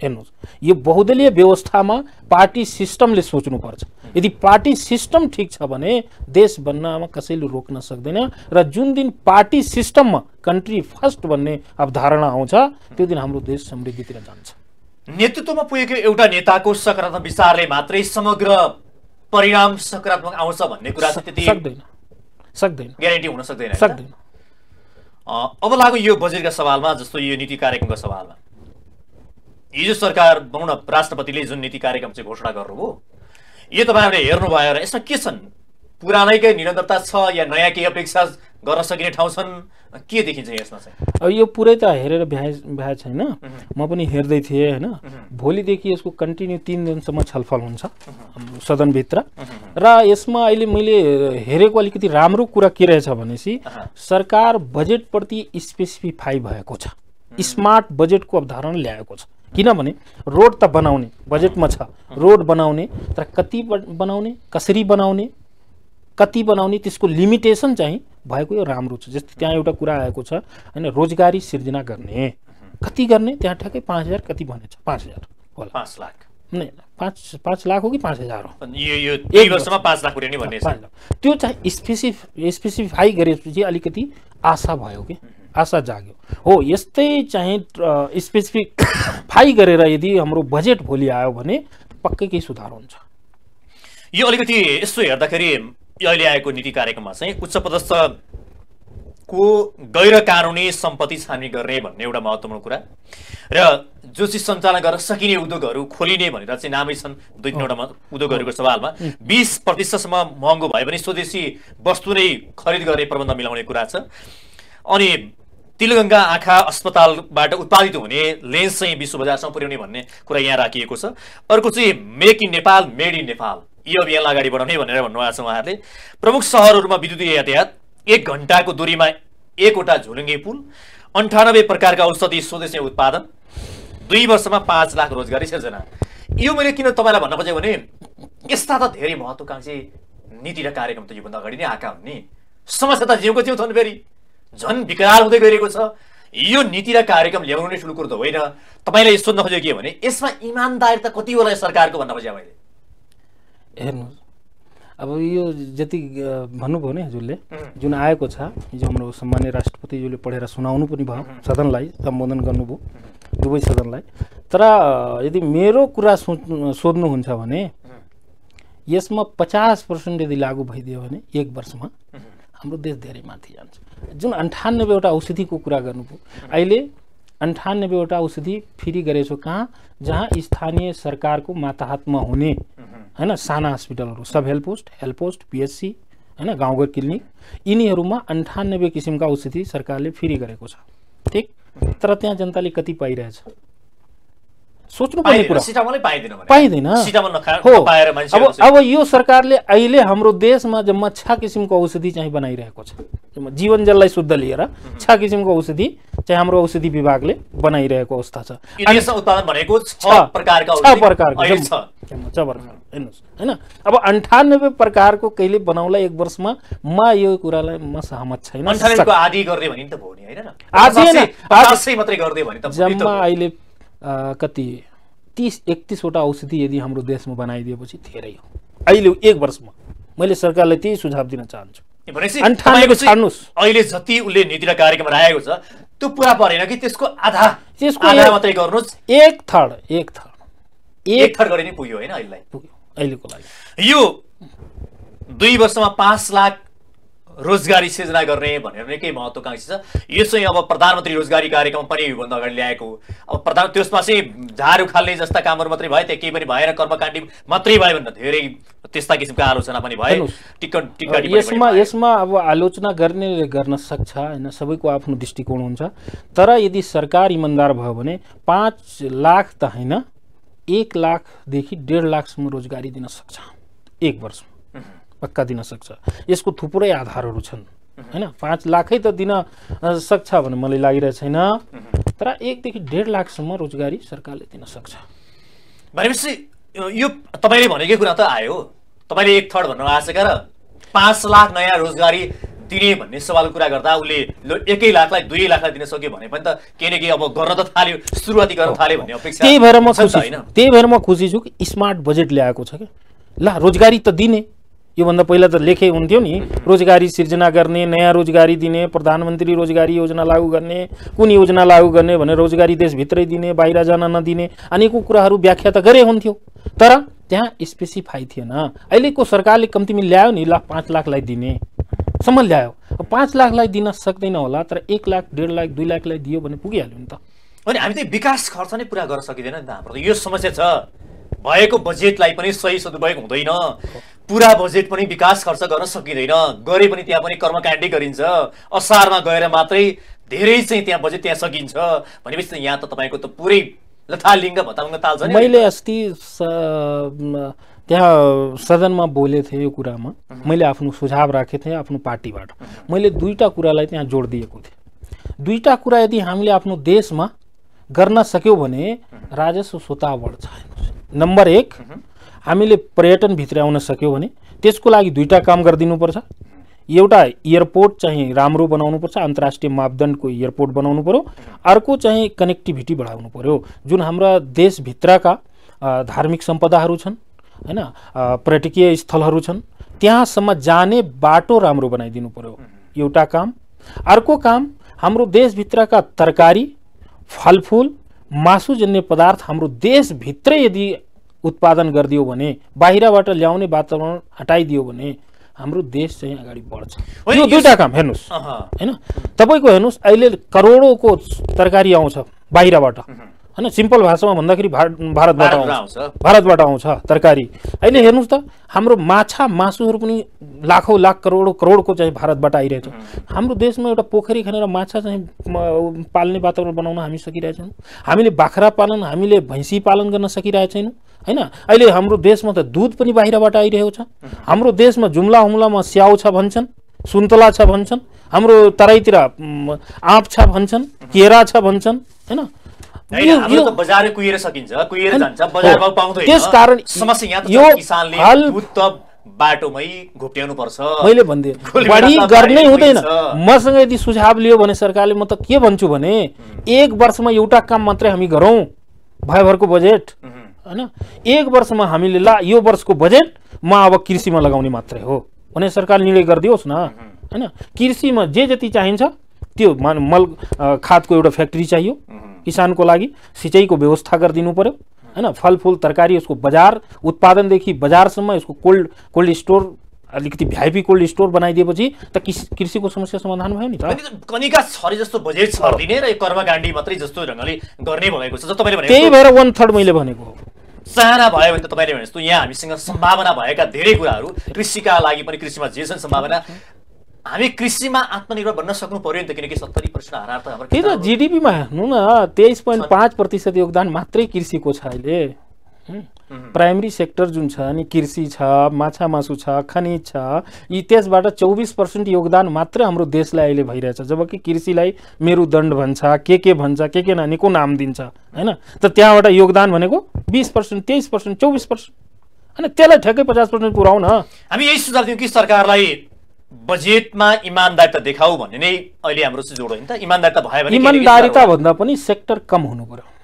[SPEAKER 1] हेर्नुहोस् यो बहुदलीय व्यवस्थामा पार्टी सिस्टमले सोच्नुपर्छ यदि पार्टी सिस्टम ठिक छ भने देश बन्नमा कसैले रोक्न सक्दैन र जुन दिन पार्टी सिस्टममा कन्ट्री फर्स्ट भन्ने अवधारणा आउँछ त्यो दिन हाम्रो देश समृद्धितिर जान्छ
[SPEAKER 7] नेतृत्वमा पुगेको एउटा नेताको सकारात्मक विचारले मात्रै समग्र परिणाम सकारात्मक आउँछ भन्ने कुरा चाहिँ त्यति
[SPEAKER 1] सक्दैन
[SPEAKER 7] ग्यारेन्टी हुन सक्दैन अब लागु यो बजेटका सवालमा जस्तो यो नीति कार्यक्रमका सवालमा हिजो सरकार भनौँ न राष्ट्रपतिले जुन नीति कार्यक्रम चाहिँ घोषणा गर्नुभयो यो तपाईँहरूले हेर्नुभयो र यसमा के छन् पुरानैकै निरन्तरता छ या नयाँ केही अपेक्षा गर्न सकिने ठाउँ छन् के देखिन्छ यसमा चाहिँ
[SPEAKER 1] अब यो पुरै त हेरेर भ्याए छैन म पनि हेर्दै थिएँ हैन भोलिदेखि यसको कन्टिन्यू 3 दिनसम्म छलफल हुन्छ सदनभित्र र यसमा अहिले मैले हेरेको अलिकति राम्रो कुरा के रहेछ भनेपछि सरकार बजेटप्रति स्पेसिफाई भएको छ स्मार्ट बजेटको अवधारणा ल्याएको छ किनभने रोड त बनाउने बजेटमा छ रोड बनाउने तर कति बनाउने कसरी बनाउने कति बनाउने त्यसको लिमिटेसन चाहिँ भएको यो राम्रो छ जस्तै त्यहाँ एउटा कुरा आएको छ हैन रोजगारी सिर्जना गर्ने कति गर्ने त्यहाँ ठ्याक्कै 5000 कति भनेछ 5000 होला
[SPEAKER 7] 5 लाख
[SPEAKER 1] नै 5 लाख हो कि 5000 हो
[SPEAKER 7] यो 2 वर्षमा 5 लाख पुर्याउने भन्ने छ
[SPEAKER 1] त्यो चाहिँ स्पेसिफाई गरेपछि अलिकति आशा भयो के आशा जाग्यो हो यस्तै चाहिँ स्पेसिफाई गरेर यदि हाम्रो बजेट भोलि आयो भने पक्कै केही सुधार हुन्छ
[SPEAKER 7] यो अलिकति यसो हेर्दाखेरि अहिले आएको नीति कार्यक्रममा चाहिँ उच्च पदस्थको गैर कानुनी सम्पत्ति छानबिन गर्ने भन्ने एउटा महत्त्वपूर्ण कुरा र जो चाहिँ सञ्चालन गर्न सकिने उद्योगहरू खोलिने भनेर चाहिँ नामै छन् 2-3वटा उद्योगहरूको सवालमा 20% महँगो भए पनि स्वदेशी वस्तु नै खरिद गर्ने प्रबन्ध मिलाउने कुरा छ अनि तिलगङ्गा आँखा अस्पतालबाट उत्पादित हुने लेन्स चाहिँ विश्व बजारसम्म पुर्याउने भन्ने कुरा यहाँ राखिएको छ अर्को चाहिँ make in Nepal made in Nepal यो अभियानलाई अगाडि बढाउने भनेर भन्नुभएको छ उहाँहरूले प्रमुख सहरहरूमा विद्युतीय यातायात 1 घण्टाको दूरीमा 1वटा झोलुङ्गे पुल 98 प्रकारका औषधि स्वदेशी उत्पादन 2 वर्षमा 5 लाख रोजगारी सिर्जना यो मैले किन तपाईँलाई भन्न खोजेँ भने यस्ता त धेरै महत्त्वकांक्षी नीति र कार्यक्रम त योभन्दा अगाडि नै आएका हुन् नि समस्या त जिउको जिउ छन् फेरि झन् विकराल हुँदै गइरहेको छ यो नीति र कार्यक्रम ल्याउनु नै ठुलो कुरो त होइन तपाईँले सोध्न खोजेको के भने यसमा इमान्दारिता कति होला सरकारको भन्न खोजेँ मैले
[SPEAKER 1] हेर्नुहोस् अब यो जति भन्नुभयो नि हजुरले जुन आएको छ हिजो हाम्रो सम्माननीय राष्ट्रपतिज्यूले पढेर सुनाउनु पनि भयो सदनलाई सम्बोधन गर्नुभयो दुवै सदनलाई तर यदि मेरो कुरा सोध्नुहुन्छ भने यसमा 50% यदि लागू भइदियो भने 1 वर्षमा हाम्रो देश धेरै माथि जान्छ जुन 98वटा औषधिको कुरा गर्नुभयो अहिले 98वटा औषधि फ्री गरेछौ कहाँ जहाँ स्थानीय सरकारको माताहतमा हुने हैन साना हस्पिटलहरू सब हेल्थ पोस्ट पीएचसी हैन गाउँघर क्लिनिक यिनीहरूमा 98 किसिमका औषधि सरकारले फ्री गरेको छ ठीक तर त्यहाँ जनताले कति पाइरहेछ सोच्नु पर्ने कुरा पाइदैन अब यो सरकारले अहिले हाम्रो देशमा जम्मा 6 किसिमको औषधि चाहिँ बनाइरहेको छ जीवन जललाई शुद्ध लिएर 6 किसिमको औषधि चाहिँ हाम्रो औषधि विभागले बनाइरहेको अवस्था छ
[SPEAKER 7] यस उत्पादन भनेको 6 प्रकारका
[SPEAKER 1] हेर्नुस् हैन अब 98 प्रकारको कहिले बनाउला 1 वर्षमा म यो कुरालाई म सहमत छैन
[SPEAKER 7] 98 को आदि गर्दै भनि त भयो नि हैन आदि 50 मात्रै गर्दै भनि त
[SPEAKER 1] जम्मा अहिले कति 30-31 वटा औषधि यदि हाम्रो देशमा बनाइदिएपछि धेरै हो अहिले 1 वर्षमा मैले सरकारलाई त्यही सुझाव दिन चाहन्छु
[SPEAKER 7] अहिले जति उले नीति र कार्यक्रम राखेको छ त्यो पुरा परेन कि त्यसको आधा मात्रै गर्नुस् 1/3 गरे नि पुग्यो हैन
[SPEAKER 1] अहिलेको लागि
[SPEAKER 7] यो 2 वर्षमा 5 लाख रोजगारी सिर्जना गर्ने भनेर निकै महत्त्वकांक्षी छ यो चाहिँ अब प्रधानमन्त्री रोजगारी कार्यक्रम पनि भन्दा अगाडि ल्याएको अब प्रधान त्यसमा चाहिँ झार उखाल्ने जस्ता कामहरू मात्रै भए त्यहाँ केही पनि भएन कर्मकाण्डी मात्रै भयो भने धेरै त्यस्ता किसिमका आलोचना पनि भए
[SPEAKER 1] यसमा अब आलोचना गर्न सक्छ हैन सबैको आफ्नो दृष्टिकोण हुन्छ तर यदि सरकार इमानदार भयो भने 5 लाख त हैन 1 लाखदेखि 1.5 लाखसम्म रोजगारी दिन सक्छ 1 वर्षमा पक्का दिन सक्छ यसको थुप्रै आधारहरू छन् हैन 5 लाखै त दिन सक्छ भन्ने मलाई लागिरहेको छैन तर 1 देखि 1.5 लाखसम्म रोजगारी सरकारले दिन सक्छ
[SPEAKER 7] भनेपछि यो तपाईले भनेकै कुरा त आयो तपाईले 1/3 भन्न आशेका र 5 लाख नयाँ रोजगारी दिने भन्ने सवालको कुरा गर्दा उले 1 लाखलाई 2 लाखलाई दिन सक्यो भने पनि त केही न केही अब गर्न त थाल्यो सुरुवाती गर्न थाल्यो भन्ने अपेक्षा
[SPEAKER 1] त्यही भएर म खुसी छु कि स्मार्ट बजेट ल्याएको छ के ल रोजगारी त दिने योभन्दा पहिला त लेखे हुन्थ्यो नि रोजगारी सिर्जना गर्ने नयाँ रोजगारी दिने प्रधानमन्त्री रोजगारी योजना लागू गर्ने कुन योजना लागू गर्ने भने रोजगारी देशभित्रै दिने बाहिर जान नदिने अनेकौं कुराहरू व्याख्या त गरे हुन्थ्यो तर त्यहाँ स्पेसिफाई थिएन अहिलेको सरकारले कम्तीमा ल्यायो नि ल 5 लाखलाई दिने सम्म ल्यायो 5 लाखलाई दिन सक्दैन होला तर 1 लाख 1.5 लाख 2 लाखलाई दियो भने पुगिहाल्यो नि त
[SPEAKER 7] अनि हामी त विकास खर्च नै पूरा गर्न सकिदैन नि त हाम्रो यो समस्या छ भएको बजेटलाई पनि सही सदुपयोग हुँदैन पूरा बजेट पनि विकास खर्च गर्न सकिँदैन गरे पनि त्यहाँ पनि कर्मकाण्डी गरिन्छ असारमा गएर मात्रै धेरै चाहिँ त्यहाँ बजेट त्यहाँ सकिन्छ भनेपछि यहाँ त तपाईको त पुरै लथालिङ्ग भताङ्ग ताल छ नि
[SPEAKER 1] मैले अस्ति त्यहाँ सदनमा बोले थिए यो कुरामा मैले आफ्नो सुझाव राखे थिएँ आफ्नो पार्टीबाट मैले दुईटा कुरालाई त्यहाँ जोड दिएको थिएँ दुईटा कुरा यदि हामीले आफ्नो देशमा गर्न सक्यौ भने राजस्व स्वतः बढ्छ नम्बर 1 हामीले पर्यटन भित्र आउन सक्यौ भने त्यसको लागि दुईटा काम गरिदिनु पर्छ एउटा एयरपोर्ट चाहिँ राम्रो बनाउनु पर्छ अन्तर्राष्ट्रिय मापदण्डको एयरपोर्ट बनाउनु पर्यो अर्को चाहिँ कनेक्टिभिटी बढाउनु पर्यो जुन हाम्रा देश भित्रका धार्मिक सम्पदाहरू छन् हैन पर्यटकीय स्थलहरू छन् त्यहाँसम्म जाने बाटो राम्रो बनाइदिनु पर्यो एउटा काम अर्को काम हाम्रो देश भित्रका तरकारी फलफूल मासुजन्य पदार्थ हाम्रो देश भित्रै यदि उत्पादन गरिदियो भने बाहिरबाट ल्याउने वातावरण हटाइदियो भने हाम्रो देश चाहिँ अगाडि बढ्छ यो दुईटा काम हेर्नुस् हैन तपाईको हेर्नुस् अहिले करोडौंको तरकारी आउँछ बाहिरबाट हैन सिम्पल भाषामा भन्दाखेरि भारतबाट आउँछ तरकारी अहिले हेर्नुस् त हाम्रो माछा मासुहरू पनि लाखौं लाख करोडको चाहिँ भारतबाट आइरहेछ हाम्रो देशमा एउटा पोखरी खनेर माछा चाहिँ पाल्ने वातावरण बनाउन हामी सकिरहेछौं हामीले बाख्रा पालन हामीले भैँसी पालन गर्न सकिरहेका छैनौं हैन अहिले हाम्रो देशमा त दूध पनि बाहिरबाट आइरहेको छ हाम्रो देशमा जुम्ला हुम्लामा स्याउ छ भन्छन् सुन्तला छ भन्छन् हाम्रो तराईतिर आँप छ भन्छन् केरा छ भन्छन् हैन
[SPEAKER 7] हाम्रो त बजार कुइएर सकिन्छ कुइएर जान्छ बजारमा पाउँदैन
[SPEAKER 1] त्यसकारण
[SPEAKER 7] समस्या यहाँ त छ किसानले दूध त बाटोमै घोप्ट्याउनु पर्छ
[SPEAKER 1] मैले भन्दिए बढी गर्नै हुँदैन मसँग यदि सुझाव लियो भने सरकारले म त के भन्छु भने 1 वर्षमा एउटा काम मात्रै हामी गरौँ भयभरको बजेट हैन 1 वर्षमा हामीले ला यो वर्षको बजेट म अब कृषिमा लगाउने मात्रै हो भने सरकार निर्णय गरिदियोस् न हैन कृषिमा जे जति चाहिन्छ त्यो मल खादको एउटा फ्याक्ट्री चाहियो किसानको लागि सिंचाइको व्यवस्था गरिदिनु पर्यो हैन फलफूल तरकारी उसको बजार उत्पादनदेखि बजारसम्म यसको कोल्ड स्टोर अलिकति भिआइपी कोल्ड स्टोर बनाइदिएपछि त कृषिको समस्या समाधान भयो नि त
[SPEAKER 7] कनिका छरे जस्तो बजेट छर्दिने र कर्मकाण्डी मात्रै जस्तो ढंगले गर्ने भएको छ तपाईले भनेको
[SPEAKER 1] त्यही भएर 1/3 मैले भनेको हो
[SPEAKER 7] साना भयो भने त तपाईले भने जस्तो यहाँ हामीसँग सम्भावना भएका धेरै कुराहरू कृषिका लागि पनि कृषिमा जे छन् सम्भावना हामी कृषिमा आत्मनिर्भर बन्न सक्नु पर्यो नि त किनकि 70% हाराहार त हाम्रो
[SPEAKER 1] त्यही त जीडीपी मा हेर्नु न 23.5% योगदान मात्रै कृषिको छ अहिले प्राइमरी सेक्टर जुन छ अनि कृषि छ माछा मासु छ खनिज छ यी त्यसबाट 24% योगदान मात्र हाम्रो देशलाई अहिले भइरहेछ जबकि कृषिलाई मेरुदण्ड भन्छ के भन्छ के नानीको नाम दिन्छ हैन त त्यहाँबाट योगदान भनेको 20% 23% 24% हैन त्यसलाई ठ्याक्कै 50% पुर्याउन
[SPEAKER 7] हामी यही सुझाव दियौं कि सरकारलाई बजेटमा इमानदारिता देखाऊ भन्ने नै अहिले हाम्रो सुझाव हो नि त इमानदारिता भयो भने
[SPEAKER 1] इमानदारिता भन्दा पनि सेक्टर कम हुनु पर्यो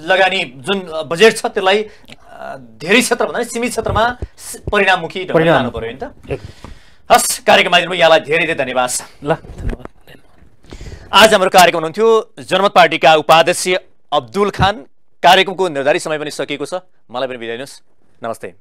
[SPEAKER 7] लगानी जुन बजेट छ त्यसलाई धेरै क्षेत्र भन्दा सीमित क्षेत्रमा परिणाममुखी ढंगले लानु पर्यो नि त हस् कार्यक्रममा आइदिनु यहाँलाई धेरै धेरै धन्यवाद
[SPEAKER 1] ल धन्यवाद
[SPEAKER 7] आज हाम्रो कार्यक्रम हुनुहुन्थ्यो जनमत पार्टीका उपाध्यक्ष अब्दुल खान कार्यक्रमको निर्धारित समय पनि सकिएको छ मलाई पनि बिदा दिनुस् नमस्ते